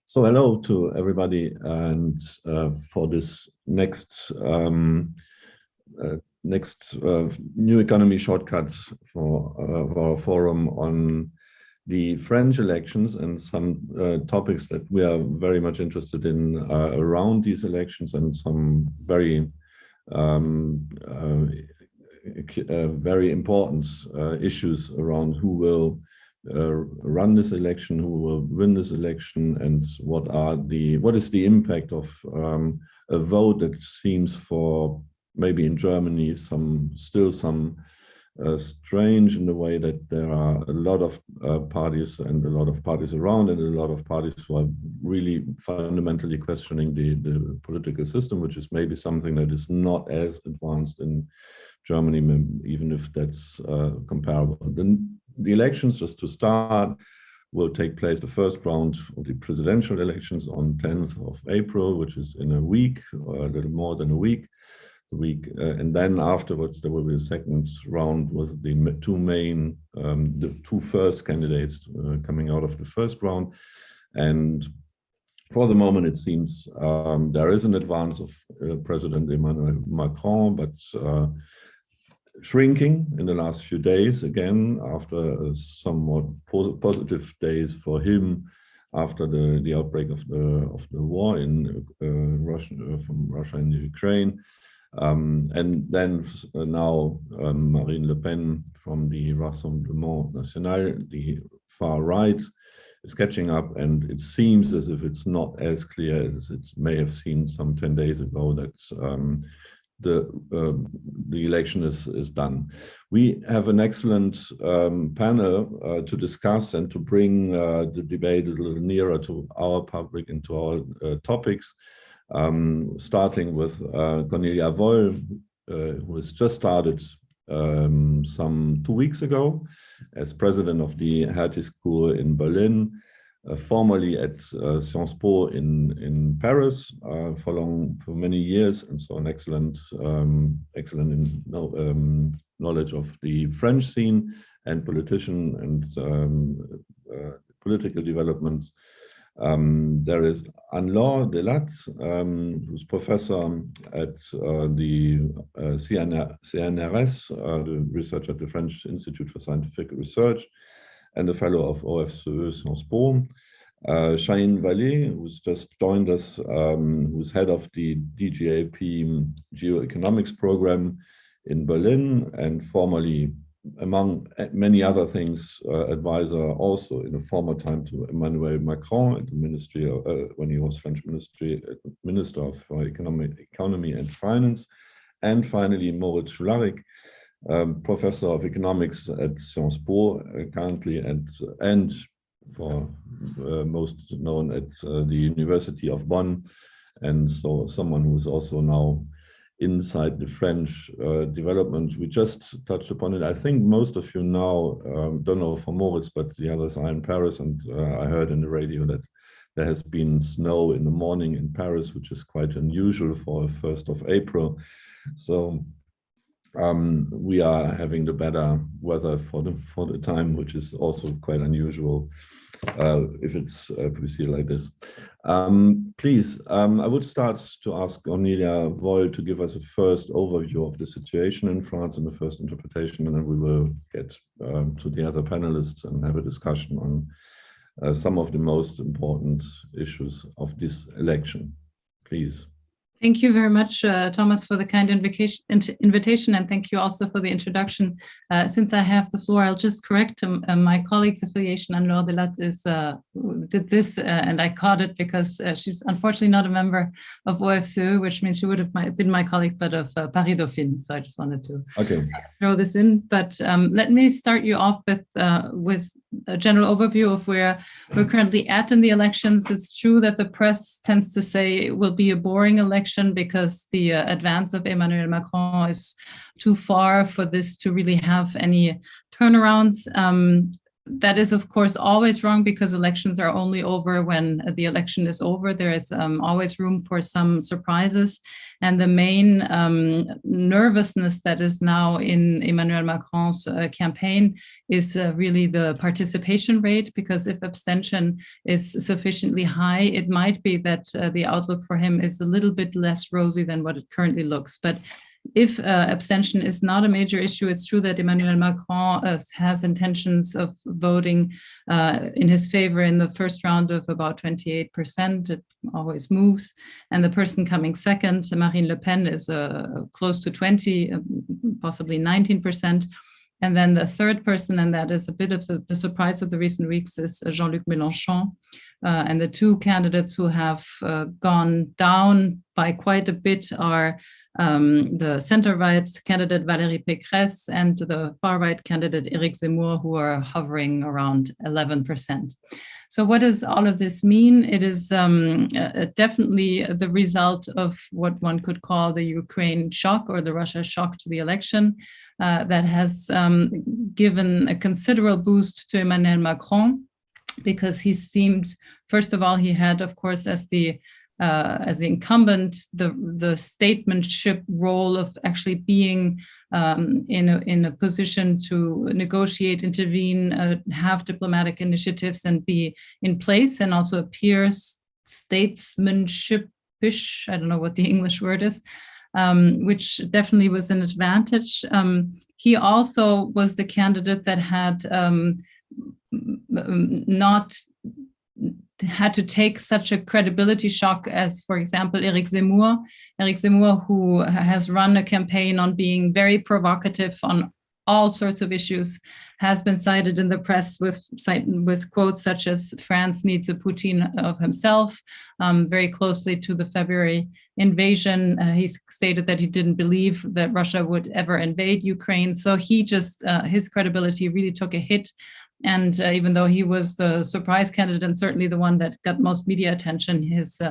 So hello to everybody, and for this next new economy shortcut for our forum on the French elections and some topics that we are very much interested in around these elections, and some very very important issues around who will run this election, who will win this election, and what is the impact of a vote that seems, for maybe in Germany, still some strange in the way that there are a lot of parties and a lot of parties around, and a lot of parties who are really fundamentally questioning the political system, which is maybe something that is not as advanced in Germany, even if that's comparable. The elections, just to start, will take place, the first round of the presidential elections, on 10th of April, which is in a week, or a little more than a week. And then afterwards, there will be a second round with the two first candidates coming out of the first round. And for the moment, it seems there is an advance of President Emmanuel Macron, but shrinking in the last few days, again, after somewhat positive days for him after the outbreak of the war in from Russia and Ukraine. And then now Marine Le Pen from the Rassemblement National, the far right, is catching up, and it seems as if it's not as clear as it may have seemed some 10 days ago that the election is done. We have an excellent panel to discuss and to bring the debate a little nearer to our public and to our topics, starting with Cornelia Woll, who has just started some 2 weeks ago as president of the Hertie School in Berlin, formerly at Sciences Po in Paris for many years, and so an excellent knowledge of the French scene and politician and political developments. There is Anne-Laure Delatte, who's professor at the CNRS, the research at the French Institute for Scientific Research, and a fellow of OFCE Sciences Po. Shahin Vallée, who's just joined us, who's head of the DGAP Geoeconomics program in Berlin, and formerly, among many other things, advisor also in a former time to Emmanuel Macron at the ministry when he was French Minister of Economy and Finance. And finally, Moritz Schularik, professor of economics at Sciences Po currently, and for most known at the University of Bonn, and so someone who is also now inside the French development. We just touched upon it. I think most of you now, don't know for Moritz, but the others are in Paris, and I heard in the radio that there has been snow in the morning in Paris, which is quite unusual for 1st of April. So we are having the better weather for the time, which is also quite unusual if we see it like this. Please, I would start to ask Cornelia Woll to give us a first overview of the situation in France and the first interpretation, and then we will get to the other panelists and have a discussion on some of the most important issues of this election. Please. Thank you very much, Thomas, for the kind invitation, and thank you also for the introduction. Since I have the floor, I'll just correct my colleague's affiliation. Anne-Laure Delatte did this, and I caught it because she's unfortunately not a member of OFCE, which means she would have been my colleague, but of Paris Dauphine. So I just wanted to throw this in. But let me start you off with a general overview of where we're currently at in the elections. It's true that the press tends to say it will be a boring election because the advance of Emmanuel Macron is too far for this to really have any turnarounds. that is, of course, always wrong because elections are only over when the election is over. There is always room for some surprises. And the main nervousness that is now in Emmanuel Macron's campaign is really the participation rate, because if abstention is sufficiently high, it might be that the outlook for him is a little bit less rosy than what it currently looks. But if abstention is not a major issue, it's true that Emmanuel Macron has intentions of voting in his favor in the first round of about 28%. It always moves. And the person coming second, Marine Le Pen, is close to 20, possibly 19%. And then the third person, and that is a bit of the surprise of the recent weeks, is Jean-Luc Mélenchon. And the two candidates who have gone down by quite a bit are the center-right candidate Valérie Pécresse and the far-right candidate Éric Zemmour, who are hovering around 11%. So what does all of this mean? It is definitely the result of what one could call the Ukraine shock or the Russia shock to the election that has given a considerable boost to Emmanuel Macron, because he seemed, first of all, he had, of course, as the incumbent, the statesmanship role of actually being in a position to negotiate, intervene, have diplomatic initiatives, and be in place, and also appear statesmanship-ish. I don't know what the English word is. Which definitely was an advantage. He also was the candidate that had not had to take such a credibility shock as, for example, Éric Zemmour. Éric Zemmour, who has run a campaign on being very provocative on all sorts of issues, has been cited in the press with quotes such as "France needs a Putin of himself," very closely to the February invasion. He stated that he didn't believe that Russia would ever invade Ukraine. So he just, his credibility really took a hit. And even though he was the surprise candidate and certainly the one that got most media attention, his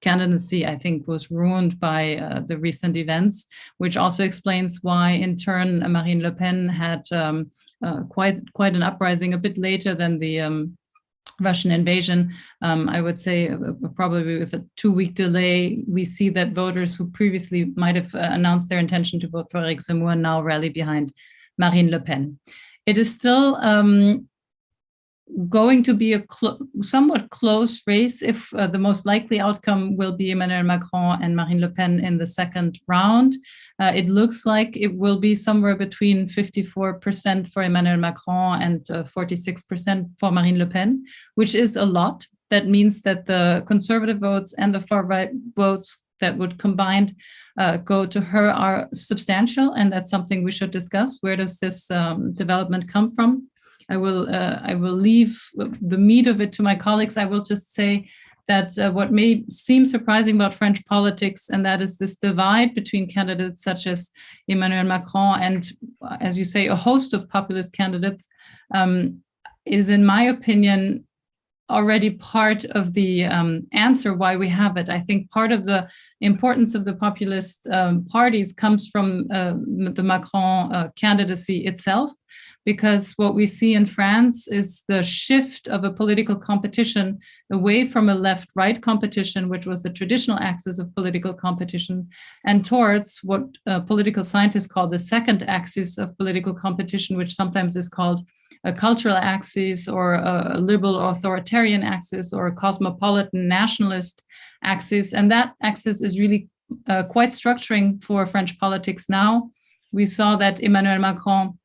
candidacy, I think, was ruined by the recent events, which also explains why, in turn, Marine Le Pen had quite an uprising a bit later than the Russian invasion. I would say probably with a 2-week delay, we see that voters who previously might have announced their intention to vote for Éric Zemmour now rally behind Marine Le Pen. It is still going to be a somewhat close race. If the most likely outcome will be Emmanuel Macron and Marine Le Pen in the second round. It looks like it will be somewhere between 54% for Emmanuel Macron and 46% for Marine Le Pen, which is a lot. That means that the conservative votes and the far-right votes that would combined go to her are substantial, and that's something we should discuss. Where does this development come from? I will leave the meat of it to my colleagues. I will just say that what may seem surprising about French politics, and that is this divide between candidates such as Emmanuel Macron and, as you say, a host of populist candidates, is, in my opinion, already part of the answer why we have it. I think part of the importance of the populist parties comes from the Macron candidacy itself, because what we see in France is the shift of a political competition away from a left-right competition, which was the traditional axis of political competition, and towards what political scientists call the second axis of political competition, which sometimes is called a cultural axis, or a liberal authoritarian axis, or a cosmopolitan nationalist axis. And that axis is really quite structuring for French politics now. We saw that Emmanuel Macron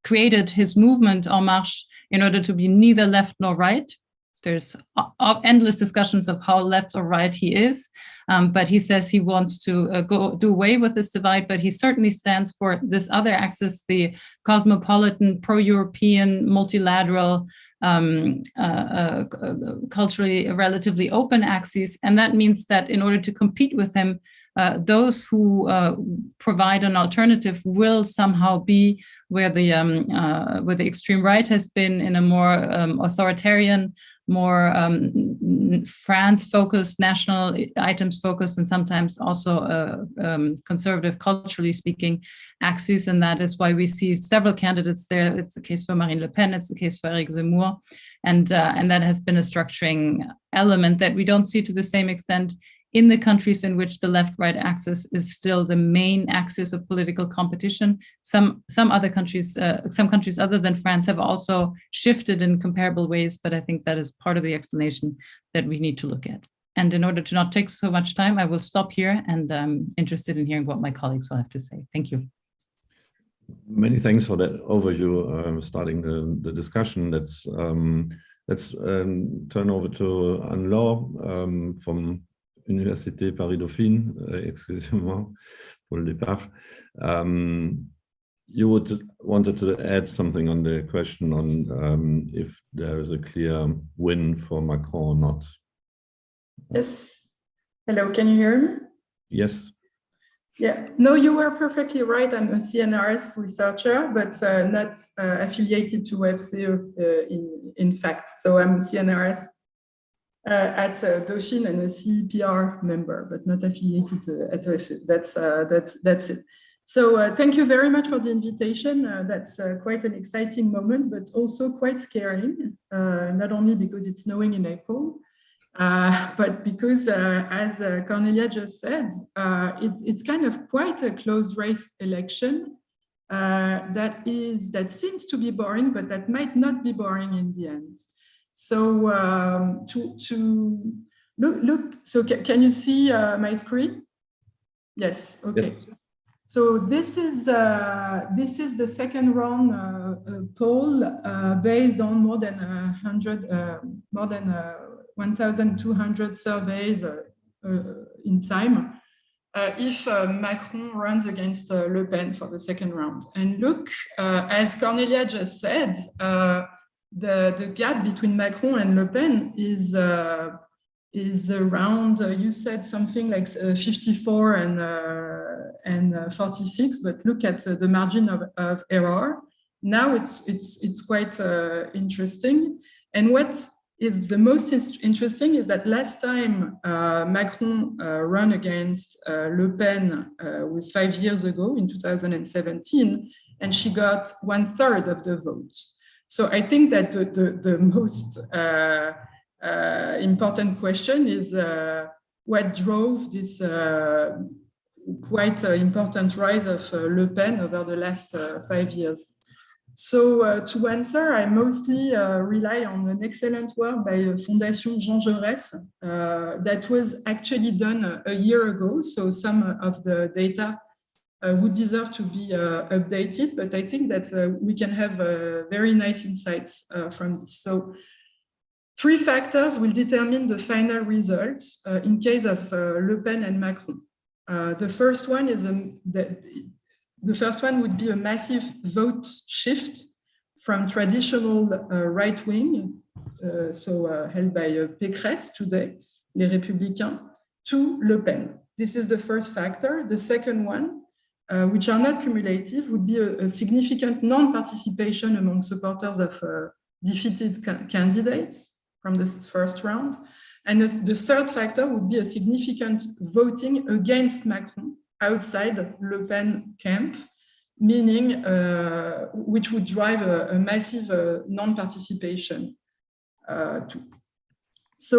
created his movement En Marche in order to be neither left nor right. There's endless discussions of how left or right he is, but he says he wants to do away with this divide, but he certainly stands for this other axis, the cosmopolitan, pro-European, multilateral, culturally relatively open axis. And that means that in order to compete with him, those who provide an alternative will somehow be where the extreme right has been, in a more authoritarian, more France-focused, national items focused, and sometimes also conservative, culturally speaking, axes. And that is why we see several candidates there. It's the case for Marine Le Pen, it's the case for Eric Zemmour. And that has been a structuring element that we don't see to the same extent in the countries in which the left-right axis is still the main axis of political competition. Some other countries, some countries other than France have also shifted in comparable ways, but I think that is part of the explanation that we need to look at. And in order to not take so much time, I will stop here, and I'm interested in hearing what my colleagues will have to say. Thank you. Many thanks for that overview, starting the discussion. Let's turn over to Anne-Laure from Université Paris-Dauphine, excusez-moi pour le départ. You wanted to add something on the question on if there is a clear win for Macron or not. Yes. Hello, can you hear me? Yes. Yeah, no, you were perfectly right. I'm a CNRS researcher, but not affiliated to FCE in fact. So I'm CNRS at Dauphine and a CPR member, but not affiliated at FCE. That's it. So thank you very much for the invitation. That's quite an exciting moment, but also quite scaring, not only because it's snowing in April, but because, as Cornelia just said, it's kind of quite a close race election that seems to be boring, but that might not be boring in the end. So to look. So can you see my screen? Yes. Okay. Yes. So this is the second round poll based on more than 1,200 surveys in time. If Macron runs against Le Pen for the second round, and look, as Cornelia just said, the gap between Macron and Le Pen is around. You said something like 54 and 46, but look at the margin of error. Now it's quite interesting. And what is the most interesting is that last time Macron ran against Le Pen was 5 years ago in 2017, and she got 1/3 of the vote. So I think that the most important question is what drove this quite important rise of Le Pen over the last 5 years. So to answer, I mostly rely on an excellent work by Fondation Jean Jaurès that was actually done a year ago. So some of the data would deserve to be updated, but I think that we can have very nice insights from this. So 3 factors will determine the final results in case of Le Pen and Macron. The first one is the first one would be a massive vote shift from traditional right wing, held by Pécresse today, les Républicains, to Le Pen. This is the first factor. The second one, which are not cumulative, would be a significant non-participation among supporters of defeated candidates from the first round. And the third factor would be a significant voting against Macron outside Le Pen camp, meaning which would drive a massive non-participation too. So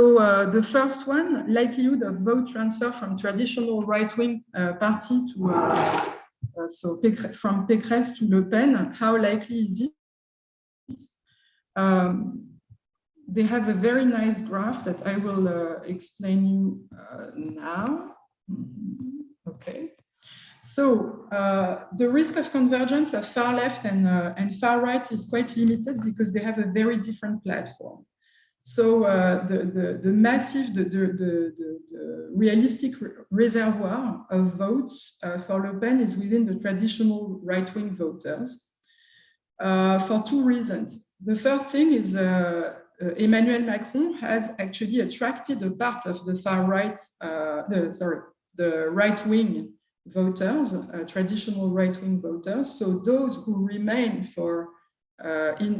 the first one, likelihood of vote transfer from traditional right-wing party to from Pécresse to Le Pen, how likely is it? They have a very nice graph that I will explain you now. Okay. So the risk of convergence of far left and far right is quite limited because they have a very different platform. So the massive, the realistic reservoir of votes for Le Pen is within the traditional right-wing voters for 2 reasons. The first thing is Emmanuel Macron has actually attracted a part of the far right, the right-wing voters, traditional right-wing voters. So those who remain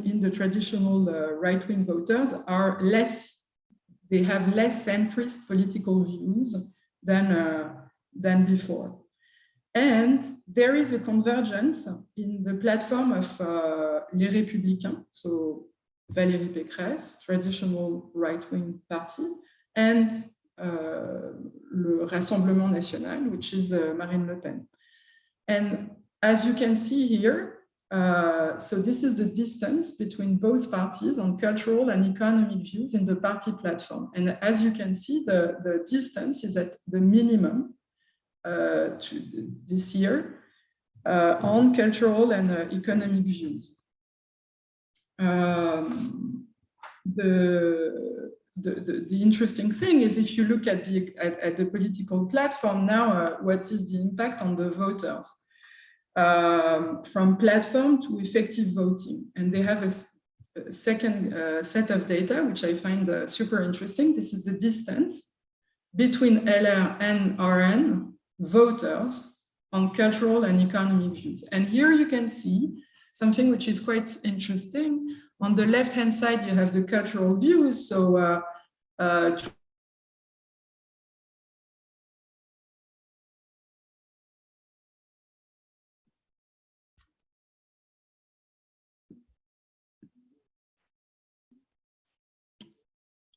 in the traditional right-wing voters are less they have less centrist political views than before. And there is a convergence in the platform of Les Républicains, so Valérie Pécresse, traditional right-wing party, and le Rassemblement National, which is Marine Le Pen. And as you can see here, so this is the distance between both parties on cultural and economic views in the party platform. And as you can see, the distance is at the minimum this year on cultural and economic views. The interesting thing is if you look at the political platform now, what is the impact on the voters from platform to effective voting? And they have a second set of data, which I find super interesting. This is the distance between LR and RN voters on cultural and economic views. And here you can see something which is quite interesting. On the left-hand side, you have the cultural views. So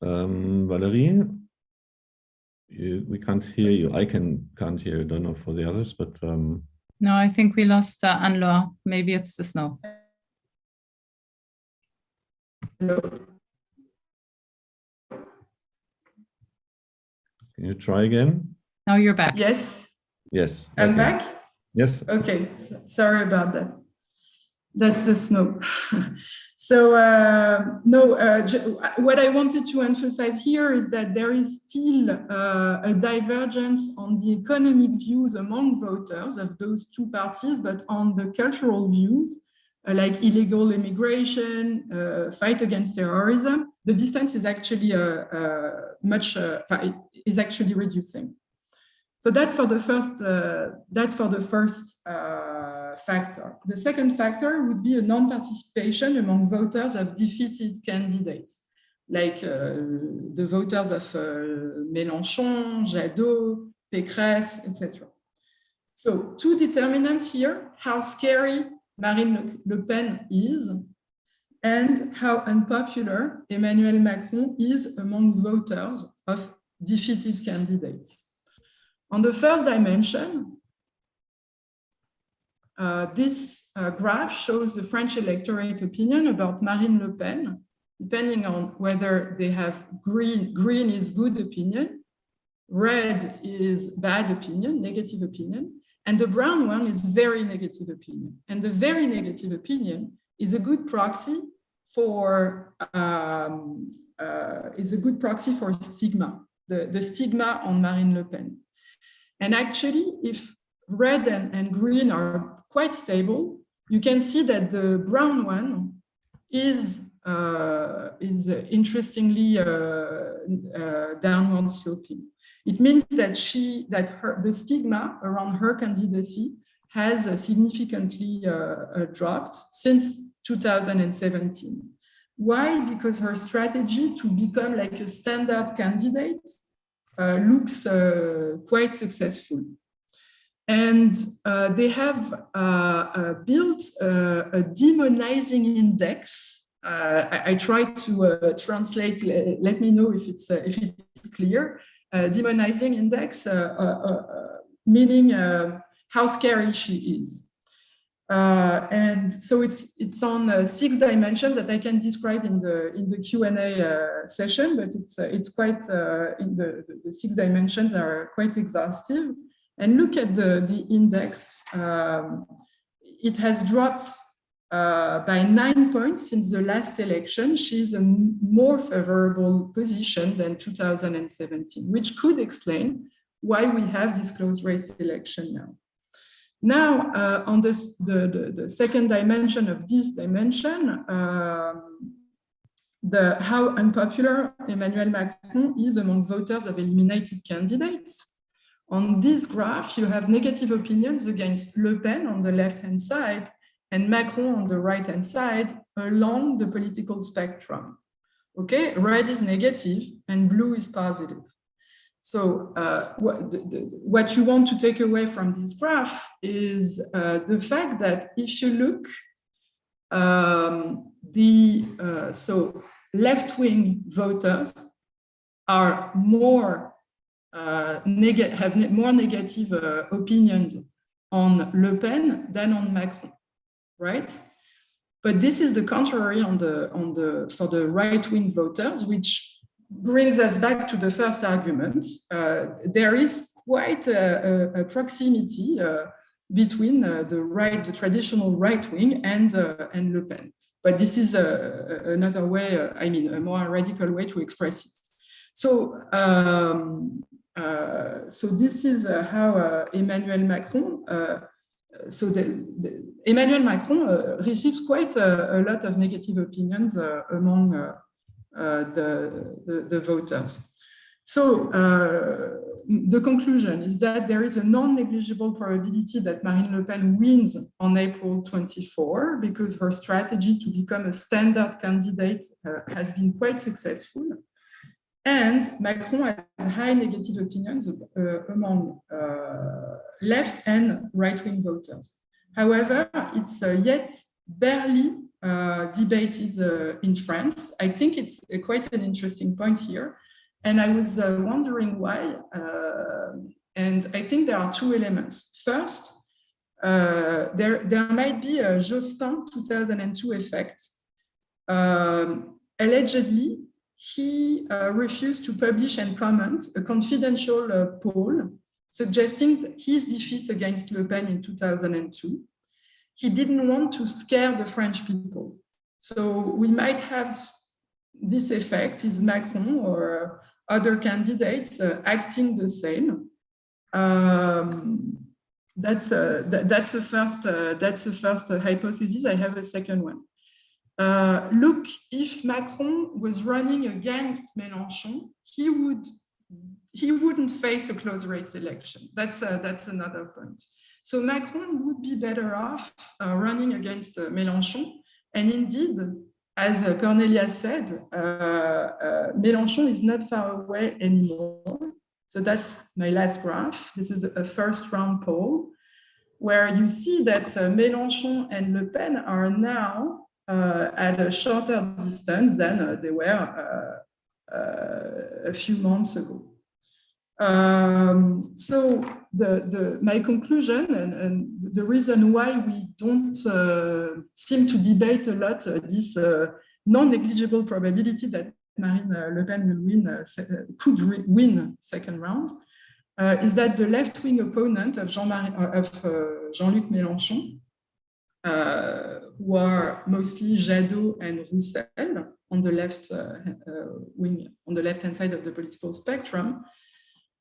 Valerie, we can't hear you. I can't hear you. I don't know for the others, but No, I think we lost Anne-Laure. Maybe it's the snow. no. Can you try again? Now you're back. Yes, Yes. I'm okay. back. Yes. Okay, sorry about that. That's the snow. So what I wanted to emphasize here is that there is still a divergence on the economic views among voters of those two parties, but on the cultural views, like illegal immigration, fight against terrorism, the distance is actually is actually reducing. So that's for the first. Factor. The second factor would be a non-participation among voters of defeated candidates, like the voters of Mélenchon, Jadot, Pécresse, etc. So two determinants here: how scary Marine Le Pen is, and how unpopular Emmanuel Macron is among voters of defeated candidates. On the first dimension, this graph shows the French electorate opinion about Marine Le Pen, depending on whether they have green is good opinion, red is bad opinion, negative opinion, and the brown one is very negative opinion. And the very negative opinion is a good proxy for stigma, the stigma on Marine Le Pen. And actually, if red and green are quite stable, you can see that the brown one is interestingly downward sloping. It means that the stigma around her candidacy has significantly dropped since 2017. Why? Because her strategy to become like a standard candidate looks quite successful. And they have built a demonizing index. I tried to translate. Let me know if it's clear. Demonizing index, meaning how scary she is. And so it's on 6 dimensions that I can describe in the Q&A session, but it's quite in the 6 dimensions are quite exhaustive. And look at the index. It has dropped by 9 points since the last election. She's in a more favorable position than 2017, which could explain why we have this close race election now. Now, on the second dimension of this dimension, how unpopular Emmanuel Macron is among voters of eliminated candidates. On this graph, you have negative opinions against Le Pen on the left-hand side and Macron on the right-hand side along the political spectrum. Okay, red is negative and blue is positive. So what you want to take away from this graph is the fact that if you look, so left-wing voters are more have more negative opinions on Le Pen than on Macron, right? But this is the contrary for the right-wing voters, which brings us back to the first argument. There is quite a proximity between the traditional right wing and Le Pen. But this is another way, a more radical way to express it. So, so this is how Emmanuel Macron. Emmanuel Macron receives quite a lot of negative opinions among the voters. So the conclusion is that there is a non-negligible probability that Marine Le Pen wins on April 24 because her strategy to become a standard candidate has been quite successful. And Macron has high negative opinions among left and right-wing voters. However, it's yet barely debated in France. I think it's quite an interesting point here. And I was wondering why. And I think there are two elements. First, there might be a Jospin 2002 effect. Allegedly, he refused to publish and comment a confidential poll suggesting his defeat against Le Pen in 2002. He didn't want to scare the French people. So we might have this effect, is Macron or other candidates acting the same. That's the first hypothesis. I have a second one. Look, if Macron was running against Mélenchon, he wouldn't face a close race election. That's another point. So Macron would be better off running against Mélenchon. And indeed, as Cornelia said, Mélenchon is not far away anymore. So that's my last graph. This is a first round poll where you see that Mélenchon and Le Pen are now at a shorter distance than they were a few months ago. So my conclusion and the reason why we don't seem to debate a lot this non-negligible probability that Marine Le Pen will could win second round is that the left-wing opponent of Jean-Luc Mélenchon, who are mostly Jadot and Roussel on the left wing, on the left-hand side of the political spectrum,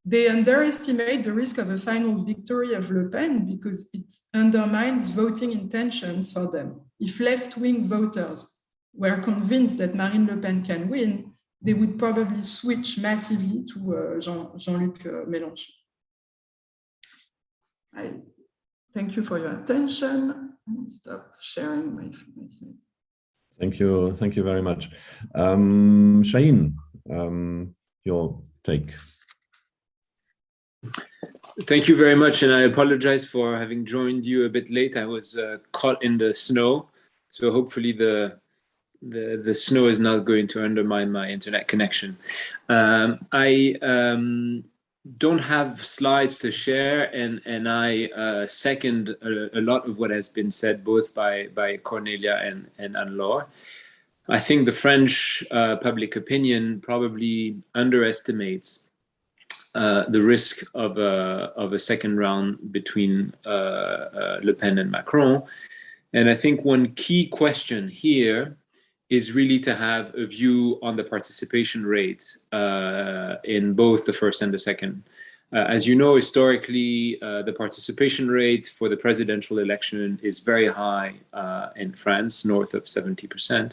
they underestimate the risk of a final victory of Le Pen because it undermines voting intentions for them. If left-wing voters were convinced that Marine Le Pen can win, they would probably switch massively to Jean-Luc Mélenchon. I thank you for your attention. I'll stop sharing my slides. Thank you very much. Shaheen, your take. Thank you very much, and I apologize for having joined you a bit late. I was caught in the snow, so hopefully the snow is not going to undermine my internet connection. I don't have slides to share, and I second a lot of what has been said both by Cornelia and Anne-Laure. I think the French public opinion probably underestimates the risk of a second round between Le Pen and Macron. And I think one key question here is really to have a view on the participation rate in both the first and the second. As you know, historically, the participation rate for the presidential election is very high in France, north of 70%.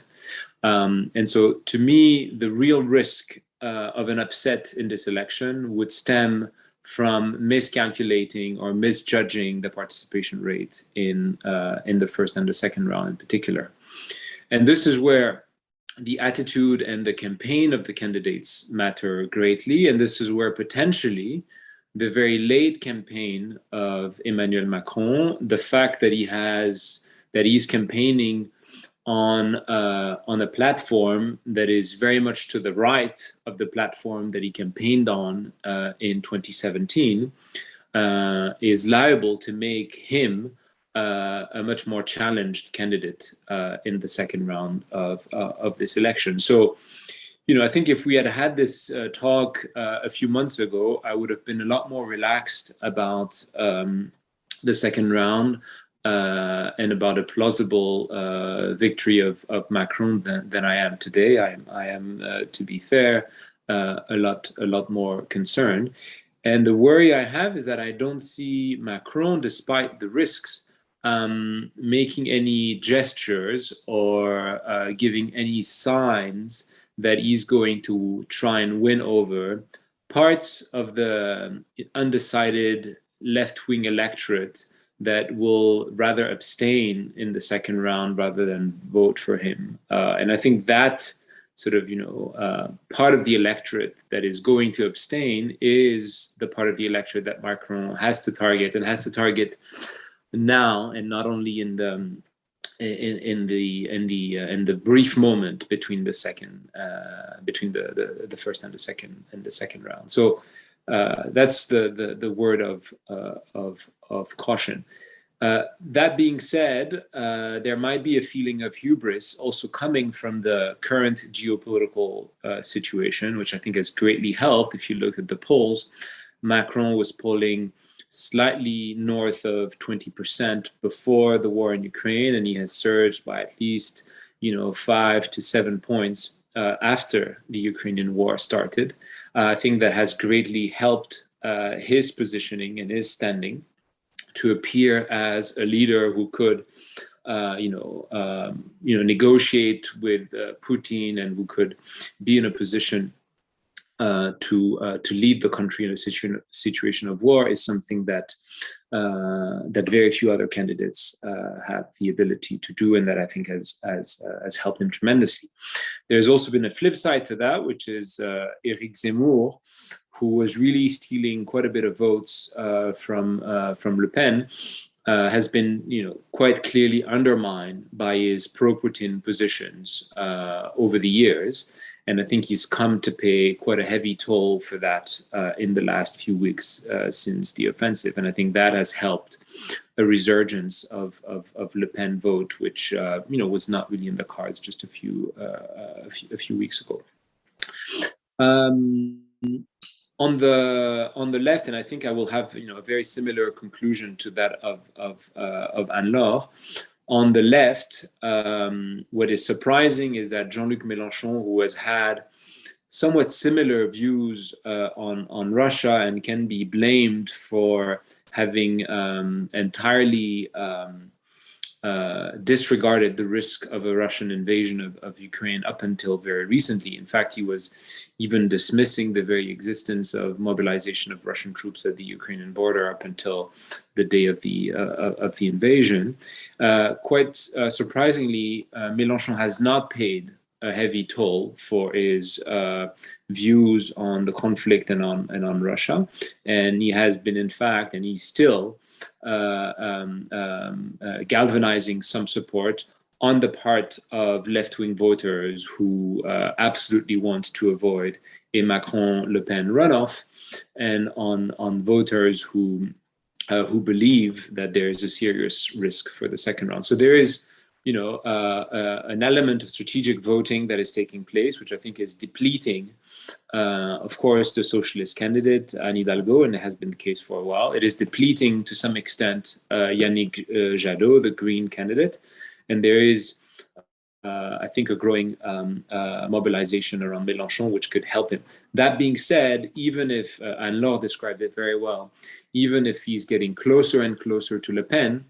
And so to me, the real risk of an upset in this election would stem from miscalculating or misjudging the participation rate in the first and the second round in particular. And this is where the attitude and the campaign of the candidates matter greatly. And this is where potentially the very late campaign of Emmanuel Macron, the fact that he's campaigning on a platform that is very much to the right of the platform that he campaigned on in 2017, is liable to make him a much more challenged candidate in the second round of this election. So, I think if we had had this talk a few months ago, I would have been a lot more relaxed about the second round and about a plausible victory of Macron than I am today. I am, to be fair, a lot more concerned. And the worry I have is that I don't see Macron, despite the risks, making any gestures or giving any signs that he's going to try and win over parts of the undecided left-wing electorate that will rather abstain in the second round rather than vote for him. And I think that sort of, part of the electorate that is going to abstain is the part of the electorate that Macron has to target, and has to target now, and not only in the brief moment between the first and the second round. So that's the word of caution. That being said, there might be a feeling of hubris also coming from the current geopolitical situation, which I think has greatly helped. If you look at the polls, Macron was polling slightly north of 20% before the war in Ukraine, and he has surged by at least 5 to 7 points after the Ukrainian war started. I think that has greatly helped his positioning and his standing to appear as a leader who could negotiate with Putin, and who could be in a position to lead the country in a situation of war, is something that very few other candidates have the ability to do, and that I think has helped him tremendously. There's also been a flip side to that, which is Éric Zemmour, who was really stealing quite a bit of votes from Le Pen, has been quite clearly undermined by his pro-Putin positions over the years. And I think he's come to pay quite a heavy toll for that in the last few weeks since the offensive. And I think that has helped a resurgence of Le Pen vote, which was not really in the cards just a few weeks ago. On the left, and I think I will have a very similar conclusion to that of Anne-Laure. On the left, what is surprising is that Jean-Luc Mélenchon, who has had somewhat similar views on Russia and can be blamed for having entirely disregarded the risk of a Russian invasion of Ukraine up until very recently. In fact, he was even dismissing the very existence of mobilization of Russian troops at the Ukrainian border up until the day of the invasion. Quite surprisingly, Mélenchon has not paid a heavy toll for his views on the conflict and on Russia, and he has been, in fact, and he's still galvanizing some support on the part of left-wing voters who absolutely want to avoid a Macron-Le Pen runoff, and on voters who believe that there is a serious risk for the second round. So there is an element of strategic voting that is taking place, which I think is depleting, of course, the socialist candidate, Anne Hidalgo, and it has been the case for a while. It is depleting, to some extent, Yannick Jadot, the Green candidate. And there is, I think, a growing mobilization around Mélenchon, which could help him. That being said, even if, Anne-Laure described it very well, even if he's getting closer and closer to Le Pen,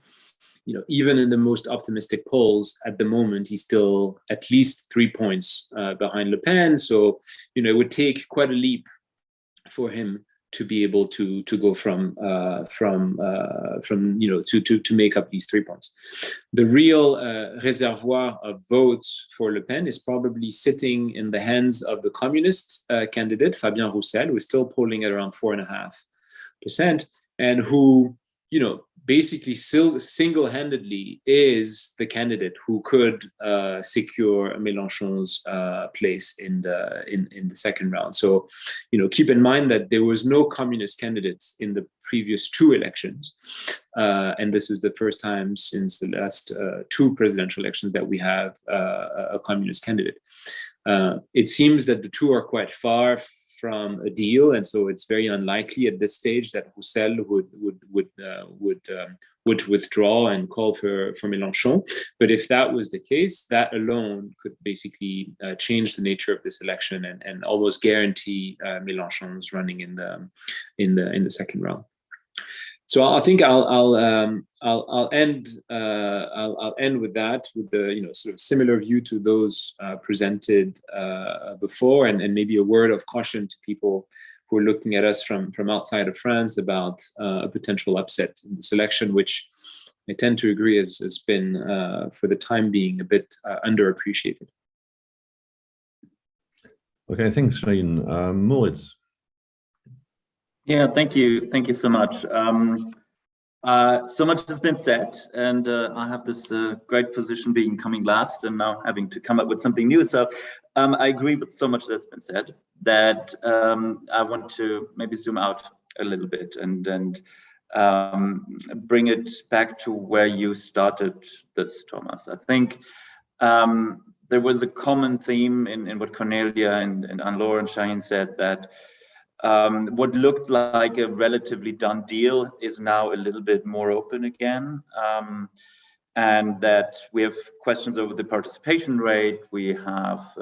even in the most optimistic polls at the moment, he's still at least 3 points behind Le Pen. So, it would take quite a leap for him to be able to go from to make up these 3 points. The real reservoir of votes for Le Pen is probably sitting in the hands of the communist candidate Fabien Roussel, who is still polling at around 4.5%, and who basically single-handedly is the candidate who could secure Mélenchon's place in the second round. So, keep in mind that there was no communist candidates in the previous 2 elections, and this is the first time since the last 2 presidential elections that we have a communist candidate. It seems that the 2 are quite far from a deal, and so it's very unlikely at this stage that Roussel would withdraw and call for Mélenchon. But if that was the case, that alone could basically change the nature of this election and almost guarantee Mélenchon's running in the second round. So I think I'll end with that, with the sort of similar view to those presented before, and maybe a word of caution to people who are looking at us from outside of France about a potential upset in this election, which I tend to agree has been for the time being a bit underappreciated. Okay, thanks, Shane. Moritz. Yeah, thank you so much. So much has been said, and I have this great position being coming last and now having to come up with something new. So I agree with so much that's been said, that I want to maybe zoom out a little bit and bring it back to where you started this, Thomas. I think there was a common theme in what Cornelia and Anne-Laure and Shaheen said, that what looked like a relatively done deal is now a little bit more open again, and that we have questions over the participation rate. We have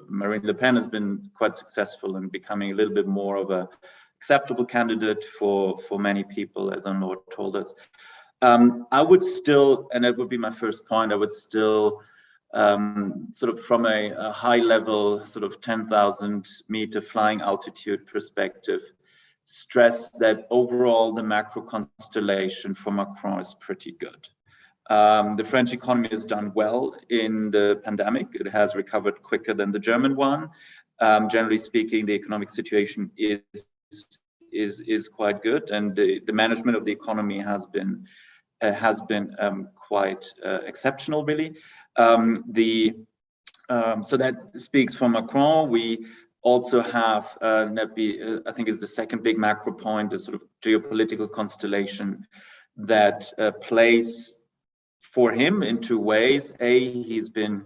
Marine Le Pen has been quite successful in becoming a little bit more of a acceptable candidate for many people, as Anne-Laure told us. I would still, and that would be my first point, I would still sort of from a high level, sort of 10,000 meter flying altitude perspective, stress that overall the macro constellation for Macron is pretty good. The French economy has done well in the pandemic. It has recovered quicker than the German one. Generally speaking, the economic situation is quite good, and the management of the economy has been quite exceptional, really. So that speaks for Macron. We also have, I think is the second big macro point, the sort of geopolitical constellation that plays for him in 2 ways. He's been,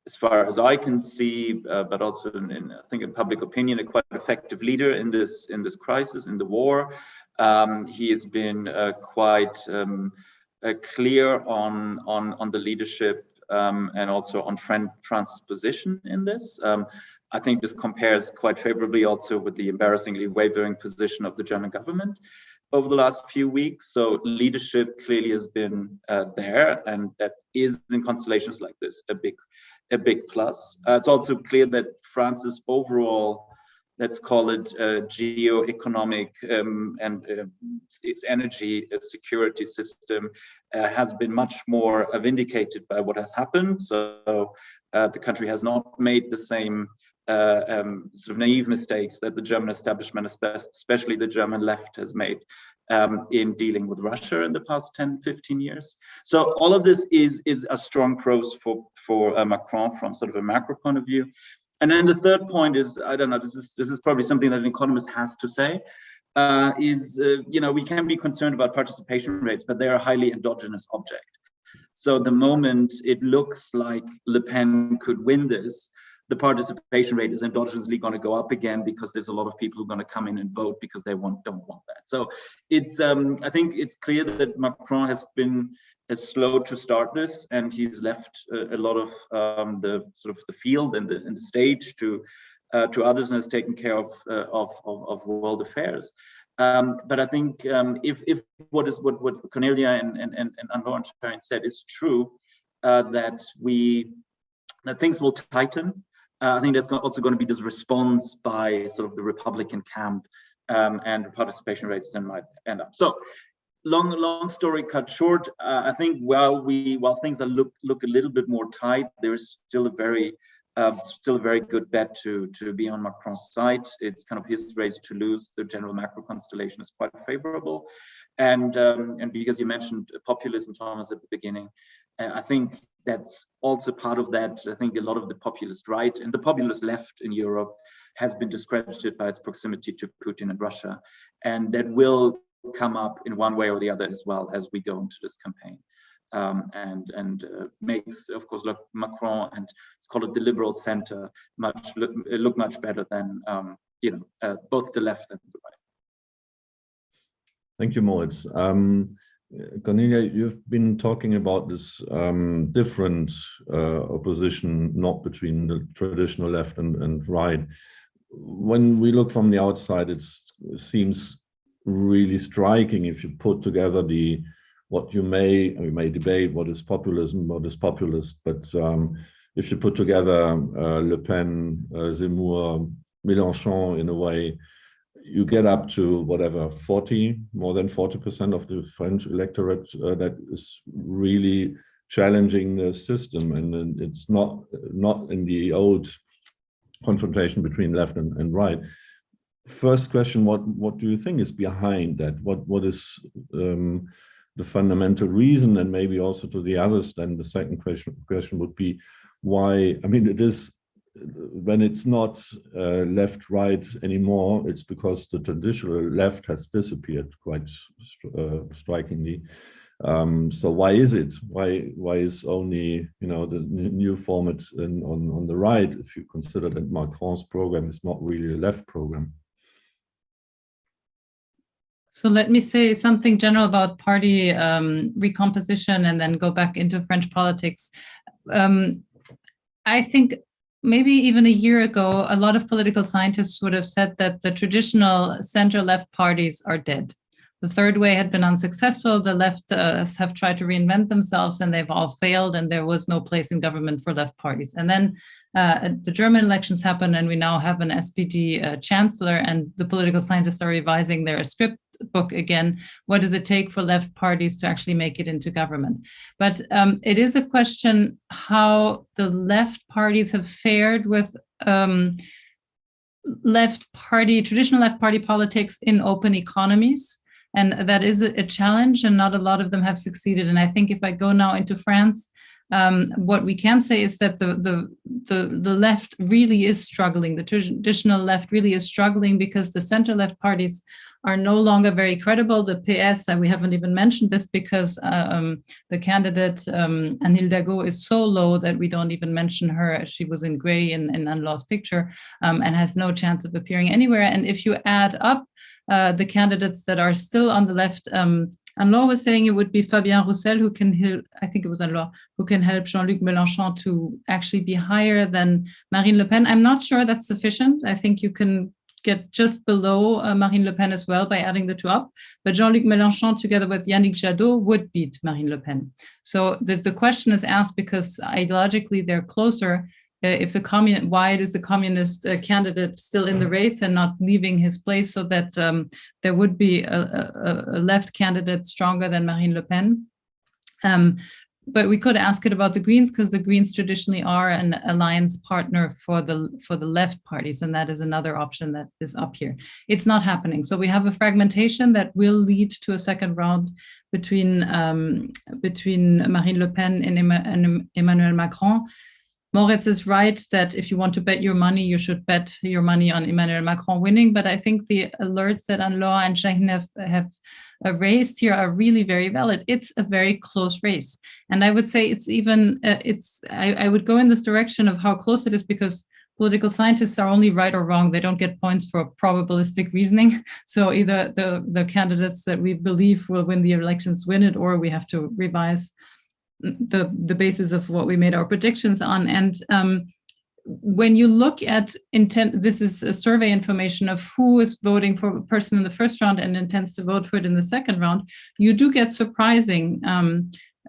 as far as I can see, but also I think in public opinion, a quite effective leader in this crisis, in the war. He has been quite clear on the leadership and also on France's position in this. I think this compares quite favorably also with the embarrassingly wavering position of the German government over the last few weeks. So leadership clearly has been there, and that is in constellations like this a big plus. It's also clear that France's overall, let's call it geo-economic and its energy security system has been much more vindicated by what has happened. So the country has not made the same sort of naive mistakes that the German establishment, especially the German left, has made in dealing with Russia in the past 10, 15 years. So all of this is a strong pros for Macron from sort of a macro point of view. And then the third point is, I don't know, this is probably something that an economist has to say, we can be concerned about participation rates, but they are a highly endogenous object. So the moment it looks like Le Pen could win this, the participation rate is endogenously going to go up again, because there's a lot of people who are going to come in and vote because they don't want that. So it's I think it's clear that Macron has been slow to start this, and he's left a lot of the sort of the field and the stage to others, and has taken care of world affairs. But I think if what Cornelia and Anne-Laure said is true, that things will tighten. I think there's also going to be this response by sort of the Republican camp and participation rates then might end up. So long story cut short, I think while things look a little bit more tight, there's still a very good bet to be on Macron's side. It's kind of his race to lose. The general macro constellation is quite favorable, and because you mentioned populism, Thomas, at the beginning, I think that's also part of that. I think a lot of the populist right and the populist left in Europe has been discredited by its proximity to Putin and Russia, and that will come up in one way or the other as well as we go into this campaign, and makes, of course, look Macron and let's call it the liberal center look much better than both the left and the right. Thank you, Moritz. Cornelia, you've been talking about this different opposition, not between the traditional left and right. When we look from the outside, it seems really striking if you put together we may debate what is populism, what is populist, but if you put together Le Pen, Zemmour, Mélenchon in a way, you get up to whatever, more than 40% of the French electorate that is really challenging the system, and it's not in the old confrontation between left and right. First question, what do you think is behind that? What is the fundamental reason, and maybe also to the others? Then the second question would be why. I mean, it is when it's not left right anymore. It's because the traditional left has disappeared quite strikingly. So why is it? Why is only the new format on the right, if you consider that Macron's program is not really a left program? So let me say something general about party recomposition and then go back into French politics. I think maybe even a year ago, a lot of political scientists would have said that the traditional center-left parties are dead. The third way had been unsuccessful. The leftists have tried to reinvent themselves and they've all failed, and there was no place in government for left parties. And then the German elections happened, and we now have an SPD chancellor, and the political scientists are revising their script book again. What does it take for left parties to actually make it into government? But it is a question how the left parties have fared with traditional left party politics in open economies. And that is a challenge, and not a lot of them have succeeded. And I think if I go now into France, what we can say is that the left really is struggling. The traditional left really is struggling because the center-left parties are no longer very credible. The PS, we haven't even mentioned this because the candidate, Anne Hidalgo, is so low that we don't even mention her. She was in gray in Anne Law's picture and has no chance of appearing anywhere. And if you add up the candidates that are still on the left, Anne-Laure was saying it would be Fabien Roussel who can help, I think it was Anne-Laure, who can help Jean-Luc Mélenchon to actually be higher than Marine Le Pen. I'm not sure that's sufficient. I think you can get just below Marine Le Pen as well by adding the two up. But Jean-Luc Mélenchon together with Yannick Jadot would beat Marine Le Pen. So the question is asked because ideologically they're closer. Why is the communist candidate still in the race and not leaving his place, so that there would be a left candidate stronger than Marine Le Pen? But we could ask it about the Greens, because the Greens traditionally are an alliance partner for the left parties, and that is another option that is up here. It's not happening. So we have a fragmentation that will lead to a second round between Marine Le Pen and Emmanuel Macron. Moritz is right that if you want to bet your money, you should bet your money on Emmanuel Macron winning. But I think the alerts that Anne-Laure and Shaheen have raised here are really very valid. It's a very close race. And I would say it's even, I would go in this direction of how close it is, because political scientists are only right or wrong. They don't get points for probabilistic reasoning. So either the candidates that we believe will win the elections win it, or we have to revise the basis of what we made our predictions on. And when you look at intent, this is a survey information of who is voting for a person in the first round and intends to vote for it in the second round, you do get surprising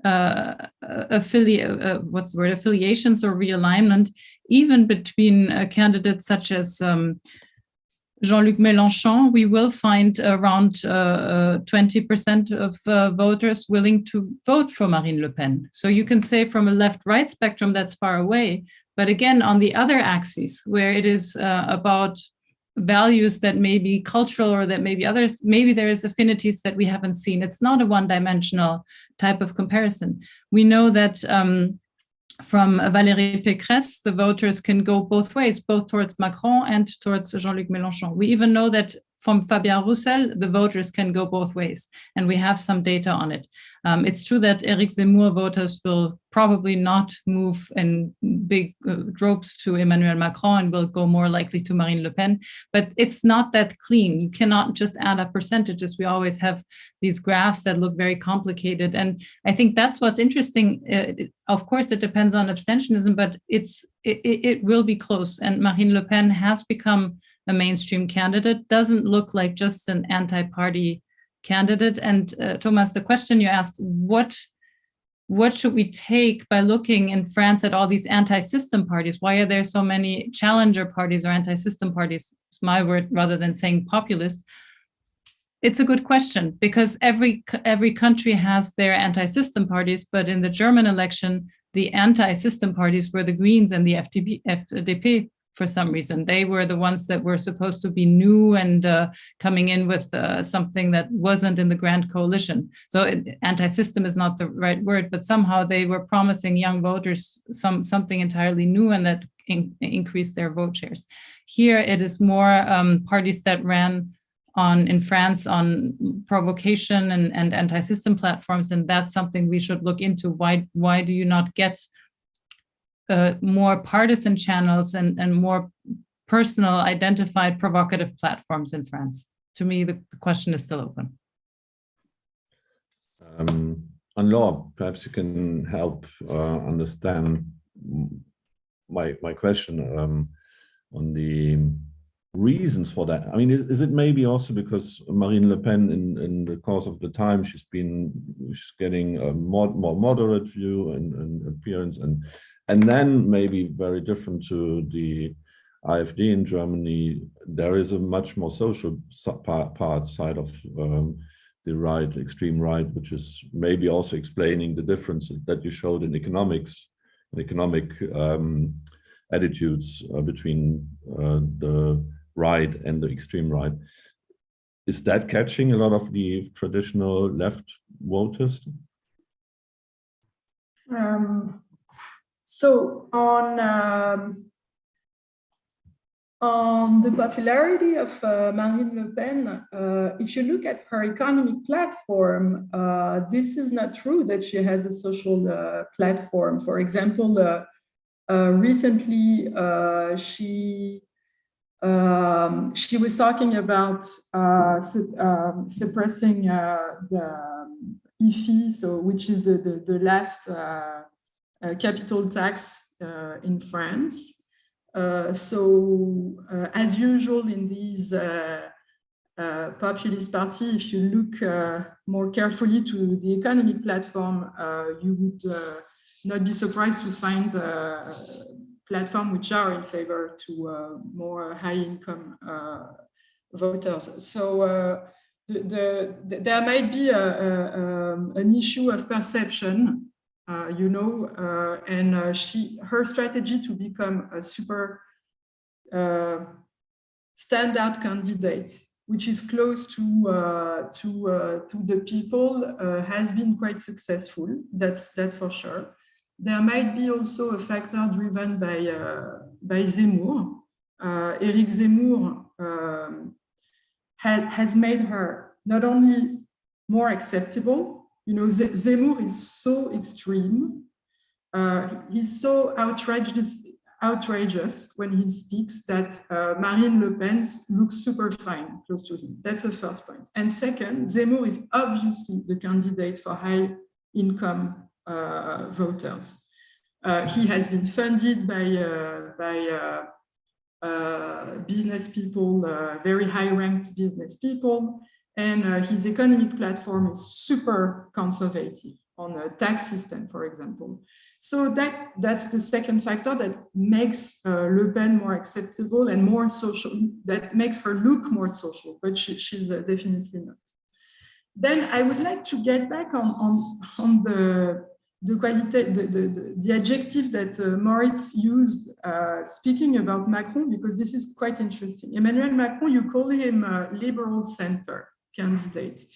affiliations or realignment, even between candidates such as Jean-Luc Mélenchon, we will find around 20% of voters willing to vote for Marine Le Pen. So you can say from a left-right spectrum that's far away. But again, on the other axis, where it is about values that may be cultural or that may be others, maybe there's affinities that we haven't seen. It's not a one-dimensional type of comparison. We know that from Valérie Pécresse, the voters can go both ways, both towards Macron and towards Jean-Luc Mélenchon. We even know that from Fabien Roussel, the voters can go both ways, and we have some data on it. It's true that Éric Zemmour voters will probably not move in big droves to Emmanuel Macron and will go more likely to Marine Le Pen, but it's not that clean. You cannot just add up percentages. We always have these graphs that look very complicated, and I think that's what's interesting. Of course, it depends on abstentionism, but it will be close, and Marine Le Pen has become a mainstream candidate, doesn't look like just an anti-party candidate. And Thomas, the question you asked, what should we take by looking in France at all these anti-system parties? Why are there so many challenger parties or anti-system parties? It's my word rather than saying populist. It's a good question, because every country has their anti-system parties, but in the German election, the anti-system parties were the Greens and the FDP. For some reason, they were the ones that were supposed to be new and coming in with something that wasn't in the grand coalition. So anti-system is not the right word, but somehow they were promising young voters something entirely new and that increased their vote shares. Here it is more parties that ran in France on provocation and anti-system platforms, and that's something we should look into. Why do you not get more partisan channels and more personal, identified, provocative platforms in France? To me, the question is still open. Laure, perhaps you can help understand my question on the reasons for that. I mean, is it maybe also because Marine Le Pen, in the course of the time, she's getting a more moderate view and appearance, and then maybe very different to the AfD in Germany, there is a much more social side of the right, extreme right, which is maybe also explaining the difference that you showed in economic attitudes between the right and the extreme right. Is that catching a lot of the traditional left voters? So on the popularity of Marine Le Pen, if you look at her economic platform, this is not true that she has a social platform. For example, recently she was talking about suppressing the IFI, so which is the last capital tax in France. As usual in these populist party, if you look more carefully to the economic platform, you would not be surprised to find platforms which are in favor to more high-income voters. So there might be an issue of perception. And her strategy to become a super standout candidate, which is close to the people, has been quite successful. That's for sure. There might be also a factor driven by Zemmour. Éric Zemmour has made her not only more acceptable. Zemmour is so extreme. He's so outrageous when he speaks that Marine Le Pen looks super fine close to him. That's the first point. And second, Zemmour is obviously the candidate for high-income voters. He has been funded by business people, very high-ranked business people. And his economic platform is super conservative. on a tax system, for example. So that's the second factor that makes Le Pen more acceptable and more social, that makes her look more social, but she's definitely not. Then I would like to get back on the adjective that Moritz used speaking about Macron, because this is quite interesting. Emmanuel Macron, you call him a liberal center candidate.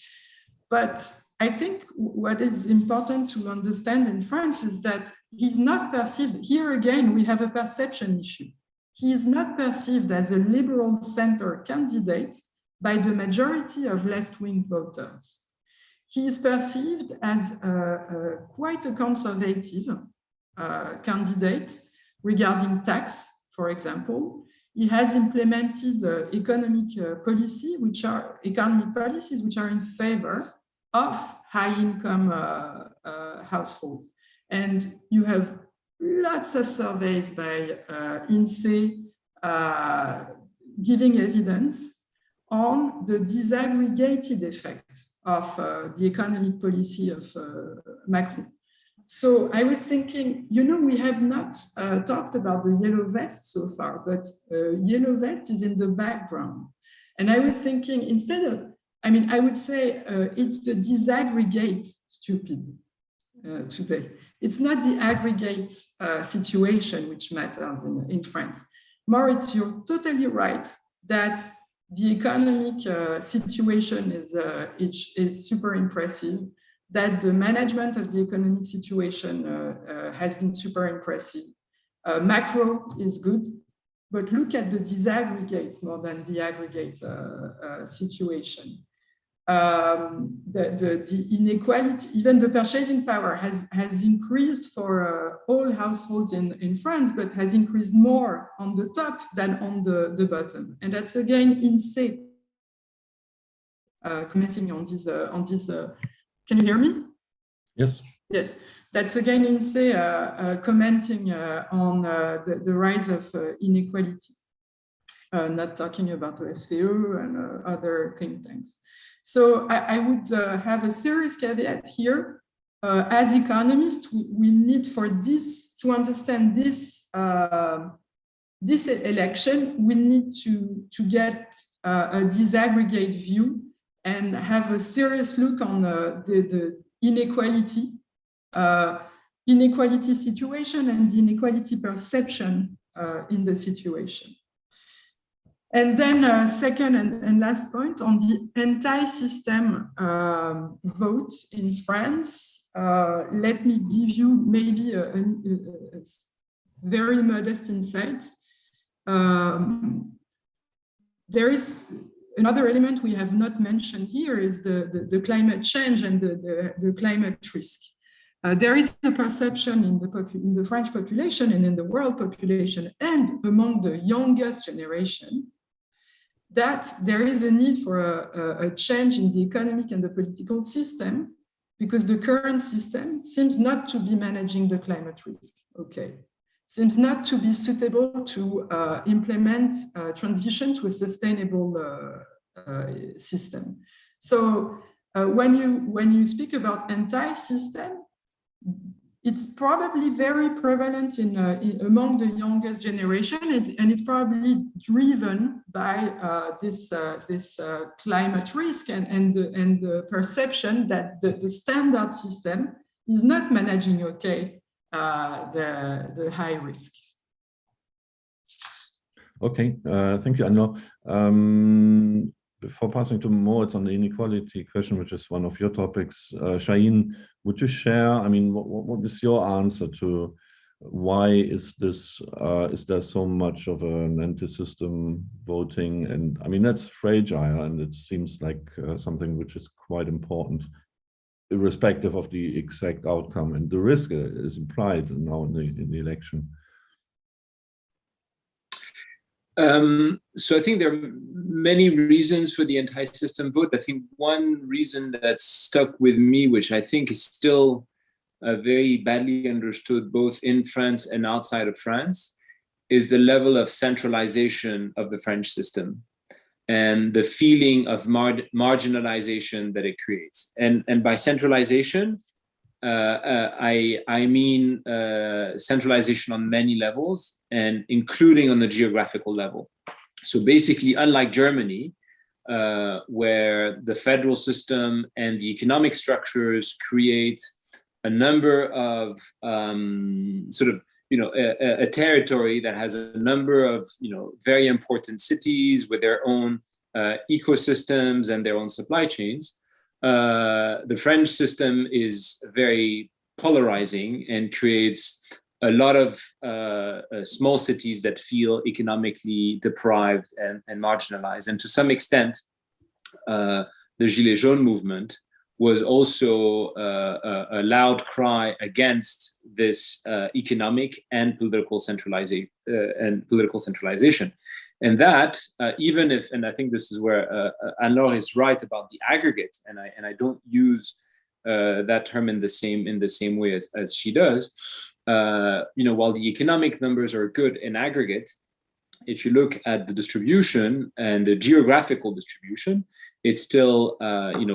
But I think what is important to understand in France is that he's not perceived, here again, we have a perception issue. He is not perceived as a liberal center candidate by the majority of left-wing voters. He is perceived as quite a conservative candidate regarding tax, for example. He has implemented economic policies which are in favor of high-income households. And you have lots of surveys by INSEE giving evidence on the disaggregated effect of the economic policy of Macron. So I was thinking, we have not talked about the yellow vest so far, but yellow vest is in the background. And I was thinking, instead of, I would say it's the disaggregate stupid today. It's not the aggregate situation which matters in France. Moritz, you're totally right that the economic situation is super impressive, that the management of the economic situation has been super impressive. Macro is good, but look at the disaggregate more than the aggregate situation. The inequality, even the purchasing power has increased for all households in France, but has increased more on the top than on the bottom. And that's again INSEE commenting on this. Can you hear me? Yes. Yes, that's again INSEE commenting on the rise of inequality, not talking about the FCE and other think tanks. So I would have a serious caveat here. As economists, we need for this, to understand this, this election, we need to get a disaggregate view and have a serious look on the inequality situation and the inequality perception in the situation. And then second and last point on the anti-system vote in France, let me give you maybe a very modest insight. There is another element we have not mentioned here is the climate change and the climate risk. There is a perception in the French population and in the world population and among the youngest generation that there is a need for a change in the economic and the political system because the current system seems not to be managing the climate risk, seems not to be suitable to implement transition to a sustainable system. So when you speak about anti-system, it's probably very prevalent among the youngest generation, and it's probably driven by this climate risk and the perception that the standard system is not managing the high risk. Okay, thank you, Anne. Before passing to Moritz on the inequality question, which is one of your topics, Shaheen, would you share, what is your answer to why is there so much of an anti-system voting? And that's fragile, and it seems like something which is quite important, irrespective of the exact outcome, and the risk is implied now in the election. So I think there are many reasons for the anti-system vote. I think one reason that stuck with me, which I think is still very badly understood both in France and outside of France, is the level of centralization of the French system and the feeling of marginalization that it creates. And by centralization, I mean centralization on many levels, and including on the geographical level. So basically, unlike Germany, where the federal system and the economic structures create a number of a territory that has a number of very important cities with their own ecosystems and their own supply chains. The French system is very polarizing and creates a lot of small cities that feel economically deprived and marginalized. And to some extent, the Gilets jaunes movement was also a loud cry against this economic and political centralization. And that, even if, and I think this is where Anne-Laure is right about the aggregate, and I don't use that term in the same way as she does. While the economic numbers are good in aggregate, if you look at the distribution and the geographical distribution, it's still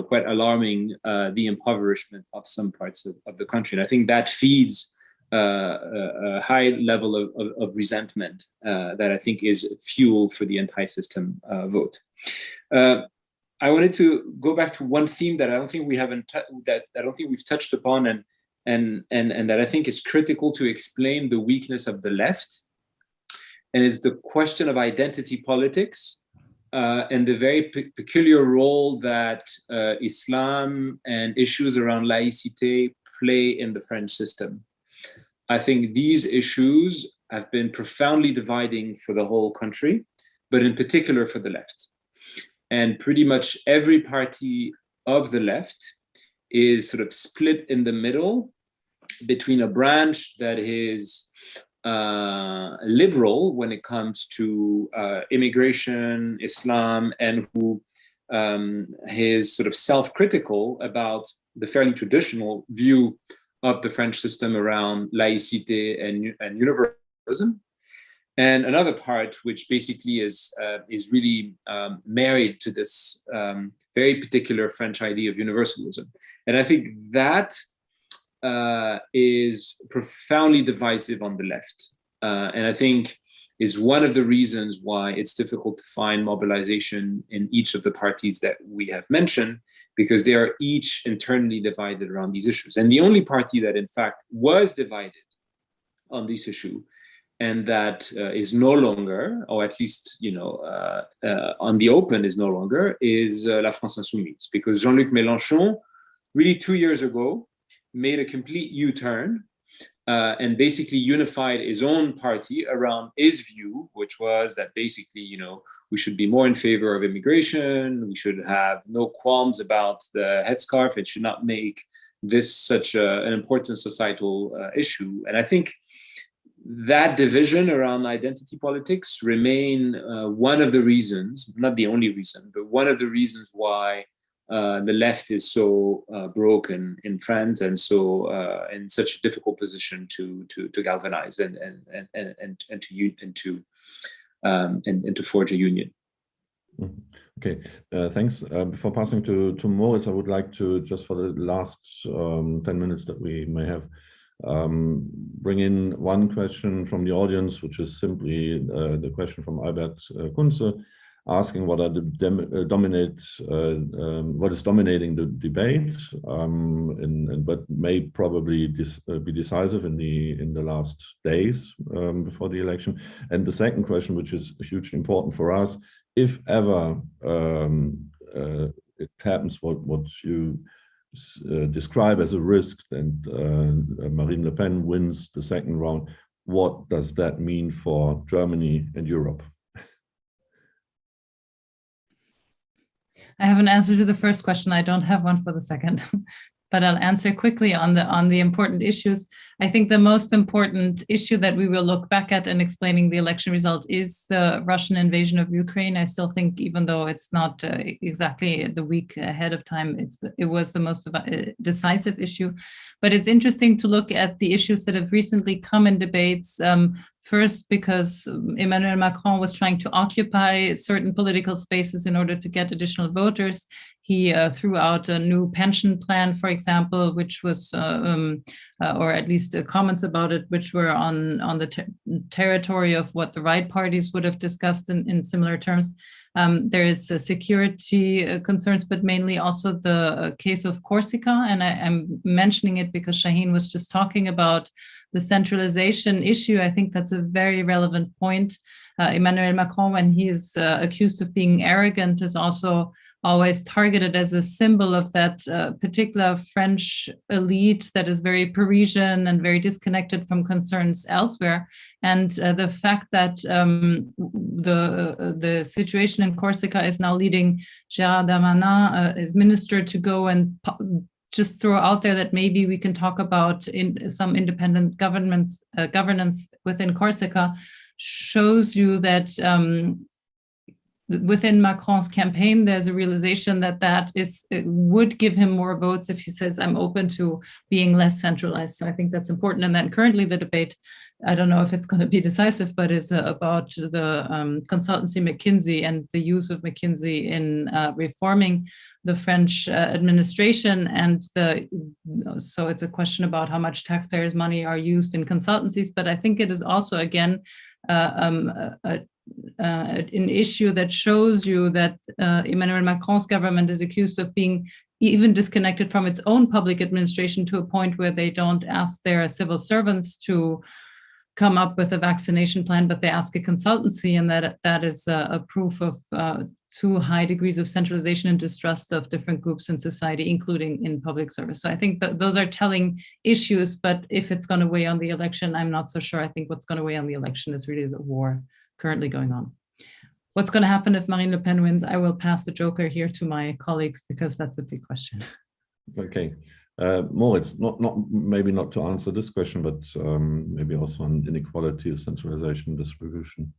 quite alarming, the impoverishment of some parts of the country. And I think that feeds a high level of resentment that I think is fuel for the anti-system vote. I wanted to go back to one theme that I don't think we've touched upon, and that I think is critical to explain the weakness of the left, and it's the question of identity politics and the very peculiar role that Islam and issues around laïcité play in the French system. I think these issues have been profoundly dividing for the whole country, but in particular for the left. And pretty much every party of the left is sort of split in the middle between a branch that is liberal when it comes to immigration, Islam, and who is sort of self-critical about the fairly traditional view of the French system around laïcité and universalism. And another part, which basically is really married to this very particular French idea of universalism. And I think that is profoundly divisive on the left. And I think is one of the reasons why it's difficult to find mobilization in each of the parties that we have mentioned, because they are each internally divided around these issues. And the only party that in fact was divided on this issue and that is no longer, or at least on the open is no longer, is La France Insoumise, because Jean-Luc Mélenchon, really 2 years ago, made a complete U-turn and basically unified his own party around his view, which was that basically, we should be more in favor of immigration, we should have no qualms about the headscarf, it should not make this such an important societal issue. And I think that division around identity politics remain one of the reasons, not the only reason, but one of the reasons why the left is so broken in France and so in such a difficult position to galvanize and to forge a union. Okay, thanks. Before passing to Moritz, I would like to, just for the last 10 minutes that we may have, bring in one question from the audience, which is simply the question from Albert Kunze, asking what are what is dominating the debate, and what may probably be decisive in the last days before the election. And the second question, which is hugely important for us, if ever it happens what you describe as a risk and Marine Le Pen wins the second round, what does that mean for Germany and Europe? I have an answer to the first question. I don't have one for the second, but I'll answer quickly on the important issues. I think the most important issue that we will look back at in explaining the election result is the Russian invasion of Ukraine. I still think, even though it's not exactly the week ahead of time, it was the most decisive issue. But it's interesting to look at the issues that have recently come in debates. First, because Emmanuel Macron was trying to occupy certain political spaces in order to get additional voters. He threw out a new pension plan, for example, which was, or at least comments about it, which were on the territory of what the right parties would have discussed in similar terms. There is security concerns, but mainly also the case of Corsica. And I'm mentioning it because Shaheen was just talking about the centralization issue. I think that's a very relevant point. Emmanuel Macron, when he is accused of being arrogant, is also always targeted as a symbol of that particular French elite that is very Parisian and very disconnected from concerns elsewhere. And the fact that the situation in Corsica is now leading Gérald Darmanin, minister, to go and just throw out there that maybe we can talk about some independent governance within Corsica, shows you that within Macron's campaign, there's a realization that would give him more votes if he says, I'm open to being less centralized. So I think that's important. And then currently the debate, I don't know if it's going to be decisive, but is about the consultancy McKinsey and the use of McKinsey in reforming the French administration. And so it's a question about how much taxpayers' money are used in consultancies. But I think it is also, again, an issue that shows you that Emmanuel Macron's government is accused of being even disconnected from its own public administration to a point where they don't ask their civil servants to come up with a vaccination plan, but they ask a consultancy, and that is a proof of too high degrees of centralization and distrust of different groups in society, including in public service. So I think that those are telling issues, but if it's going to weigh on the election, I'm not so sure. I think what's going to weigh on the election is really the war currently going on. What's going to happen if Marine Le Pen wins? I will pass the joker here to my colleagues because that's a big question. Okay. Moritz, maybe not to answer this question, but maybe also on inequality, centralization, distribution.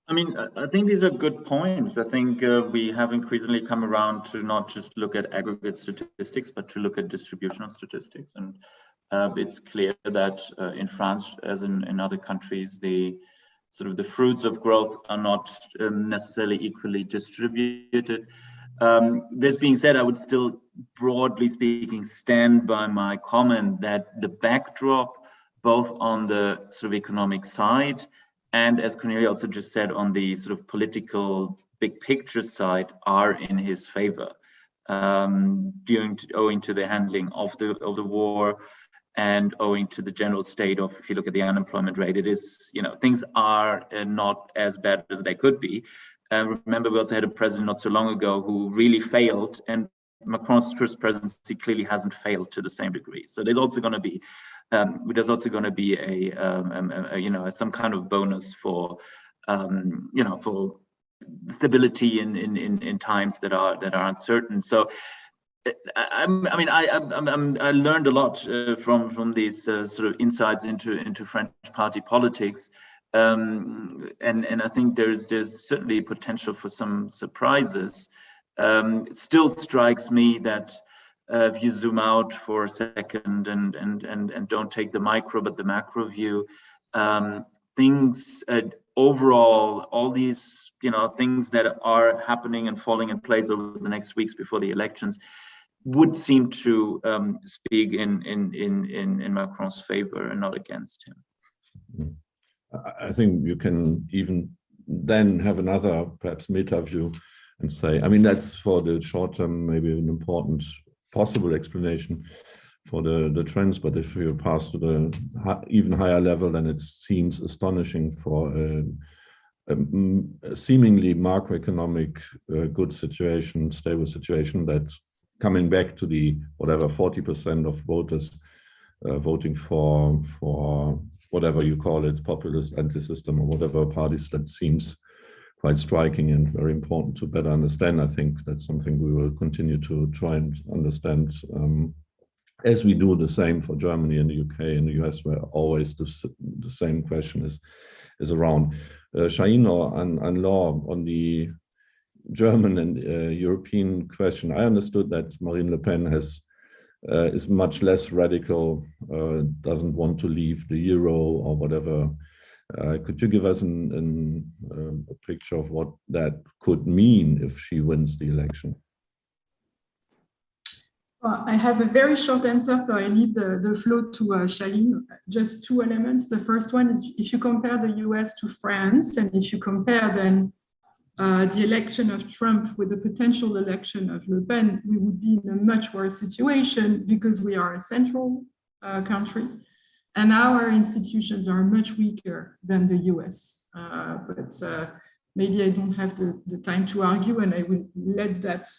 I mean, I think these are good points. I think we have increasingly come around to not just look at aggregate statistics, but to look at distributional statistics. And it's clear that in France, as in other countries, the fruits of growth are not necessarily equally distributed. This being said, I would still, broadly speaking, stand by my comment that the backdrop, both on the sort of economic side and, as Cornelia also just said, on the sort of political big picture side, are in his favor, owing to the handling of the war and owing to the general state of, if you look at the unemployment rate, it is, things are not as bad as they could be. Remember, we also had a president not so long ago who really failed, and Macron's first presidency clearly hasn't failed to the same degree. So there's also going to be some kind of bonus for for stability in times that are uncertain. So I learned a lot from these sort of insights into French party politics. And I think there's certainly potential for some surprises. It still strikes me that if you zoom out for a second and don't take the micro but the macro view, things overall, all these things that are happening and falling in place over the next weeks before the elections would seem to speak in Macron's favor and not against him. I think you can even then have another perhaps meta view and say, I mean, that's for the short term, maybe an important possible explanation for the trends. But if you pass to the even higher level, then it seems astonishing for a seemingly macroeconomic good situation, stable situation, that coming back to the whatever 40% of voters voting for whatever you call it, populist, anti-system, or whatever parties, that seems quite striking and very important to better understand. I think that's something we will continue to try and understand as we do the same for Germany and the UK and the US, where always the same question is around. Shaheen or Anne-Laure, on the German and European question, I understood that Marine Le Pen is much less radical, doesn't want to leave the euro or whatever. Could you give us a picture of what that could mean if she wins the election? I have a very short answer, so I leave the floor to Shaheen. Just two elements. The first one is if you compare the US to France, and if you compare then the election of Trump with the potential election of Le Pen, we would be in a much worse situation because we are a central country and our institutions are much weaker than the US. But maybe I don't have the time to argue, and I will let that.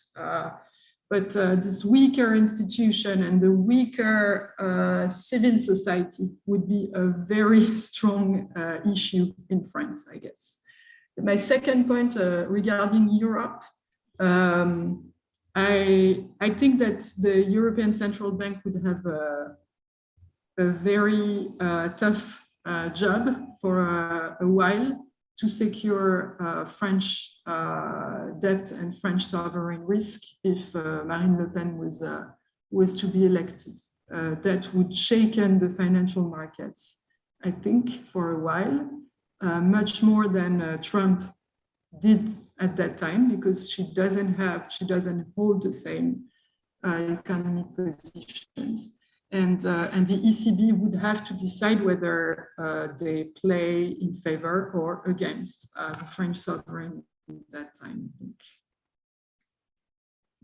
But this weaker institution and the weaker civil society would be a very strong issue in France, I guess. My second point regarding Europe, I think that the European Central Bank would have a very tough job for a while to secure French debt and French sovereign risk if Marine Le Pen was to be elected. That would shaken the financial markets, I think, for a while, much more than Trump did at that time, because she doesn't hold the same economic positions. And the ECB would have to decide whether they play in favor or against the French sovereign at that time, I think.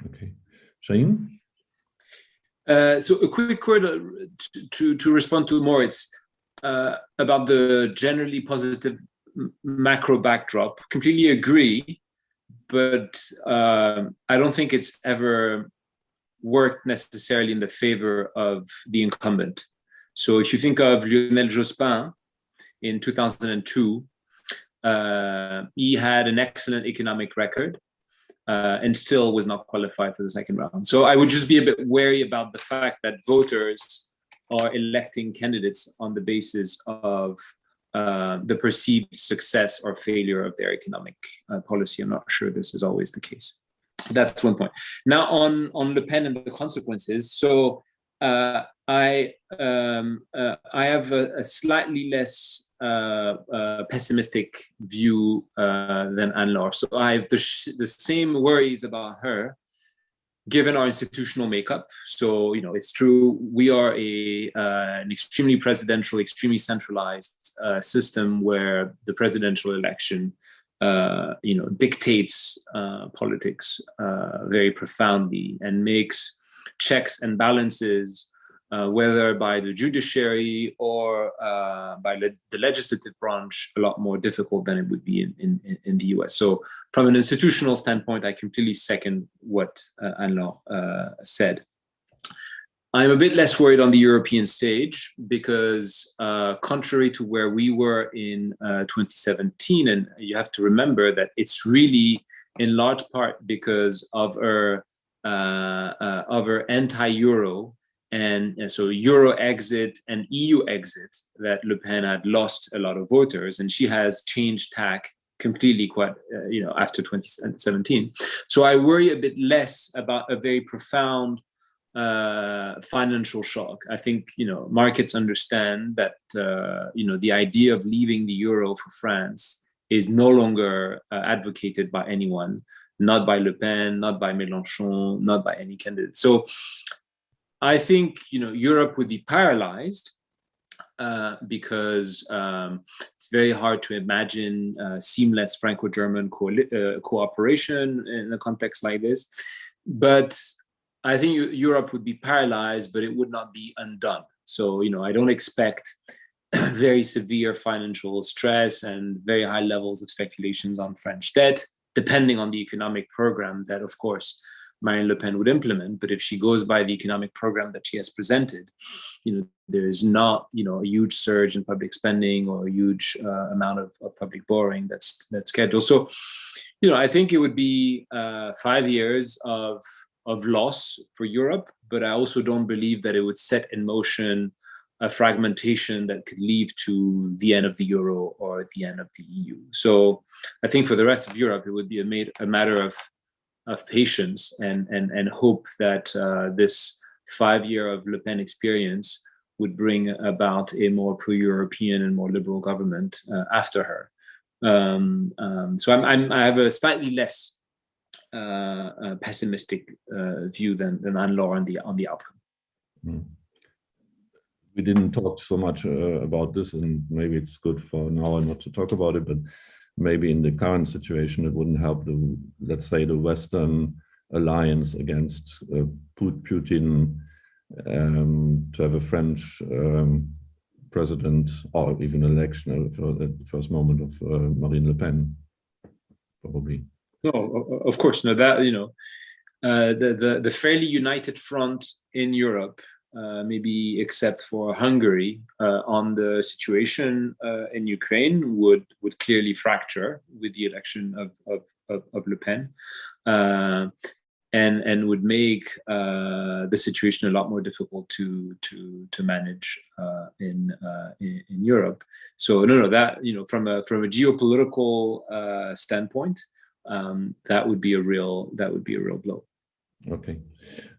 Okay. Shaheen? So a quick word to respond to Moritz about the generally positive macro backdrop. Completely agree, but I don't think it's ever worked necessarily in the favor of the incumbent. So if you think of Lionel Jospin in 2002, he had an excellent economic record and still was not qualified for the second round. So I would just be a bit wary about the fact that voters are electing candidates on the basis of the perceived success or failure of their economic policy. I'm not sure this is always the case. That's one point. Now on Le Pen and the consequences. So I have a slightly less pessimistic view than Anne-Laure. So I have the same worries about her, given our institutional makeup. So, you know, it's true, we are an extremely presidential, extremely centralized system where the presidential election dictates politics very profoundly and makes checks and balances, whether by the judiciary or by the legislative branch, a lot more difficult than it would be in the US. So from an institutional standpoint, I completely second what Anne-Laure said. I'm a bit less worried on the European stage because contrary to where we were in 2017, and you have to remember that it's really in large part because of her anti-Euro and so Euro exit and EU exit that Le Pen had lost a lot of voters, and she has changed tack completely quite, after 2017. So I worry a bit less about a very profound financial shock. I think markets understand that the idea of leaving the euro for France is no longer advocated by anyone, not by Le Pen, not by Mélenchon, not by any candidate. So I think Europe would be paralyzed because it's very hard to imagine seamless Franco-German cooperation in a context like this. But I think Europe would be paralyzed, but it would not be undone. So, I don't expect very severe financial stress and very high levels of speculations on French debt, depending on the economic program that, of course, Marine Le Pen would implement. But if she goes by the economic program that she has presented, there is not, a huge surge in public spending or a huge amount of public borrowing that's scheduled. So, I think it would be 5 years of loss for Europe, but I also don't believe that it would set in motion a fragmentation that could lead to the end of the euro or the end of the EU. So I think for the rest of Europe, it would be a matter of patience and hope that this 5 year of Le Pen experience would bring about a more pro-European and more liberal government after her. So I have a slightly less pessimistic view than Anne-Laure on the outcome. We didn't talk so much about this, and maybe it's good for now not to talk about it, but maybe in the current situation, it wouldn't help let's say, the Western alliance against Putin to have a French president or even election at the first moment of Marine Le Pen, probably. No, of course, no. That the fairly united front in Europe, maybe except for Hungary, on the situation in Ukraine would clearly fracture with the election of Le Pen, and would make the situation a lot more difficult to manage in Europe. So no, that from a geopolitical standpoint, that would be a real blow. Okay,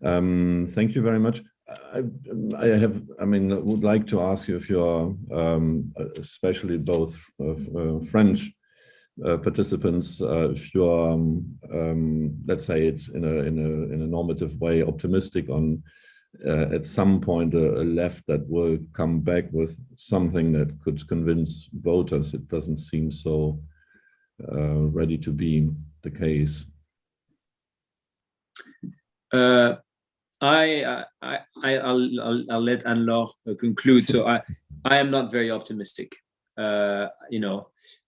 thank you very much. I would like to ask you if you're, especially both French participants, if you're, let's say, it's in a normative way, optimistic on at some point a left that will come back with something that could convince voters. It doesn't seem so ready to be the case. I'll let Anne-Laure conclude. So I am not very optimistic. I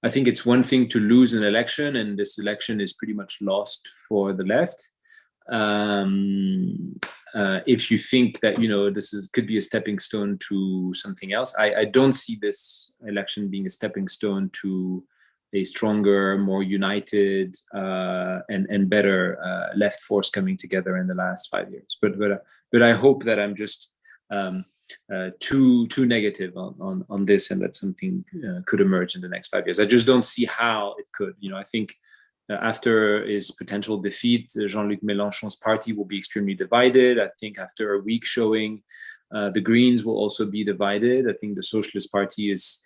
think it's one thing to lose an election, and this election is pretty much lost for the left. If you think that this could be a stepping stone to something else, I don't see this election being a stepping stone to a stronger, more united and better left force coming together in the last 5 years. But I hope that I'm just too negative on this, and that something could emerge in the next 5 years. I just don't see how it could. I think after his potential defeat, Jean-Luc Mélenchon's party will be extremely divided. I think after a weak showing, the Greens will also be divided. I think the Socialist Party is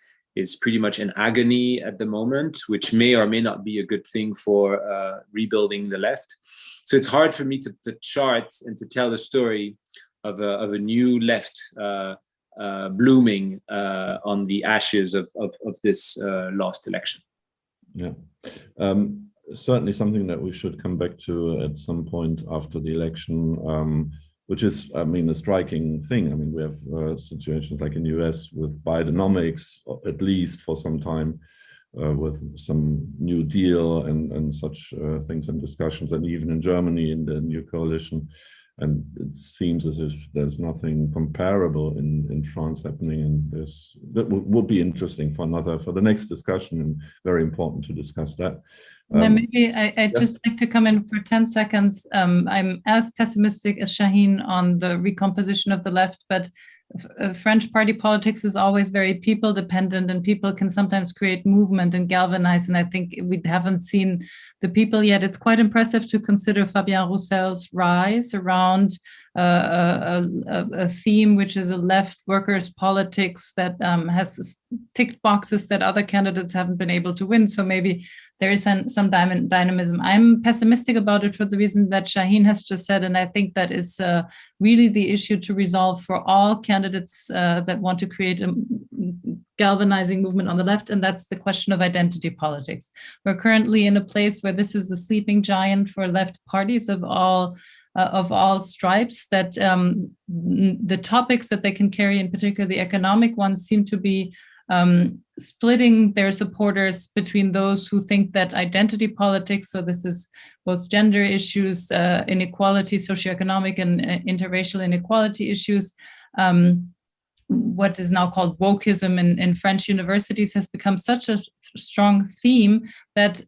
pretty much in agony at the moment, which may or may not be a good thing for rebuilding the left. So it's hard for me to chart and to tell the story of a new left blooming on the ashes of this lost election. Yeah, certainly something that we should come back to at some point after the election, which is, a striking thing. We have situations like in the US with Bidenomics, at least for some time, with some New Deal and such things and discussions, and even in Germany in the new coalition. And it seems as if there's nothing comparable in France happening, and that would be interesting for the next discussion, and very important to discuss that. Maybe I'd just like to come in for 10 seconds. I'm as pessimistic as Shaheen on the recomposition of the left, but French party politics is always very people dependent, and people can sometimes create movement and galvanize. And I think we haven't seen the people yet. It's quite impressive to consider Fabien Roussell's rise around a theme, which is a left workers' politics that has ticked boxes that other candidates haven't been able to win. So maybe there is some dynamism. I'm pessimistic about it for the reason that Shaheen has just said, and I think that is really the issue to resolve for all candidates that want to create a galvanizing movement on the left, and that's the question of identity politics. We're currently in a place where this is the sleeping giant for left parties of all stripes, that the topics that they can carry, in particular the economic ones, seem to be splitting their supporters between those who think that identity politics, so this is both gender issues, inequality, socioeconomic and interracial inequality issues, what is now called wokeism in French universities has become such a strong theme that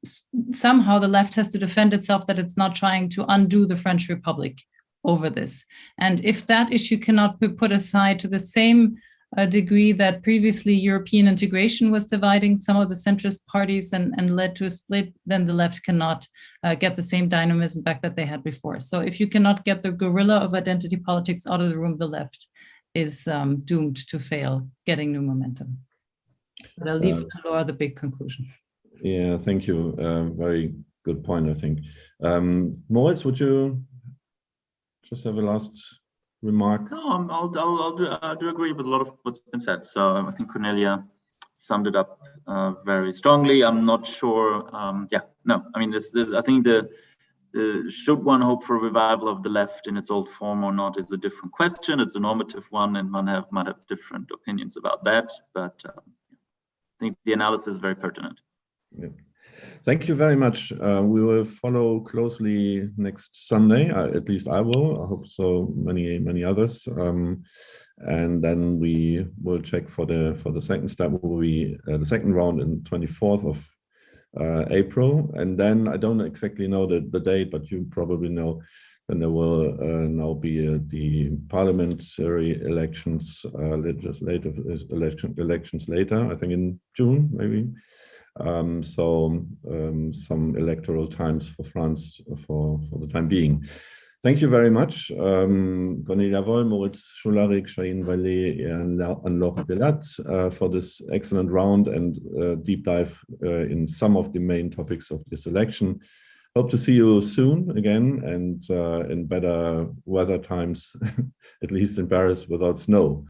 somehow the left has to defend itself that it's not trying to undo the French Republic over this. And if that issue cannot be put aside to the same degree that previously European integration was dividing some of the centrist parties and led to a split, then the left cannot get the same dynamism back that they had before. So if you cannot get the gorilla of identity politics out of the room, the left is doomed to fail getting new momentum. But I'll leave Laura the big conclusion. Yeah, thank you. Very good point, I think. Moritz, would you just have a last remark? No, I'll do agree with a lot of what's been said. So I think Cornelia summed it up very strongly. I'm not sure. Yeah, no, I mean, I think the should one hope for a revival of the left in its old form or not is a different question. It's a normative one, and might have different opinions about that. But I think the analysis is very pertinent. Yeah. Thank you very much. We will follow closely next Sunday. At least I will. I hope so many others. And then we will check for the second step. Will be the second round in 24th of April. And then I don't exactly know the date, but you probably know. Then there will now be the parliamentary elections, legislative elections later. I think in June maybe. Some electoral times for France for the time being. Thank you very much. Cornelia Woll, Moritz Schularik, Shahin Vallée, and Anne-Laure Delat for this excellent round and deep dive in some of the main topics of this election. Hope to see you soon again and in better weather times, at least in Paris without snow.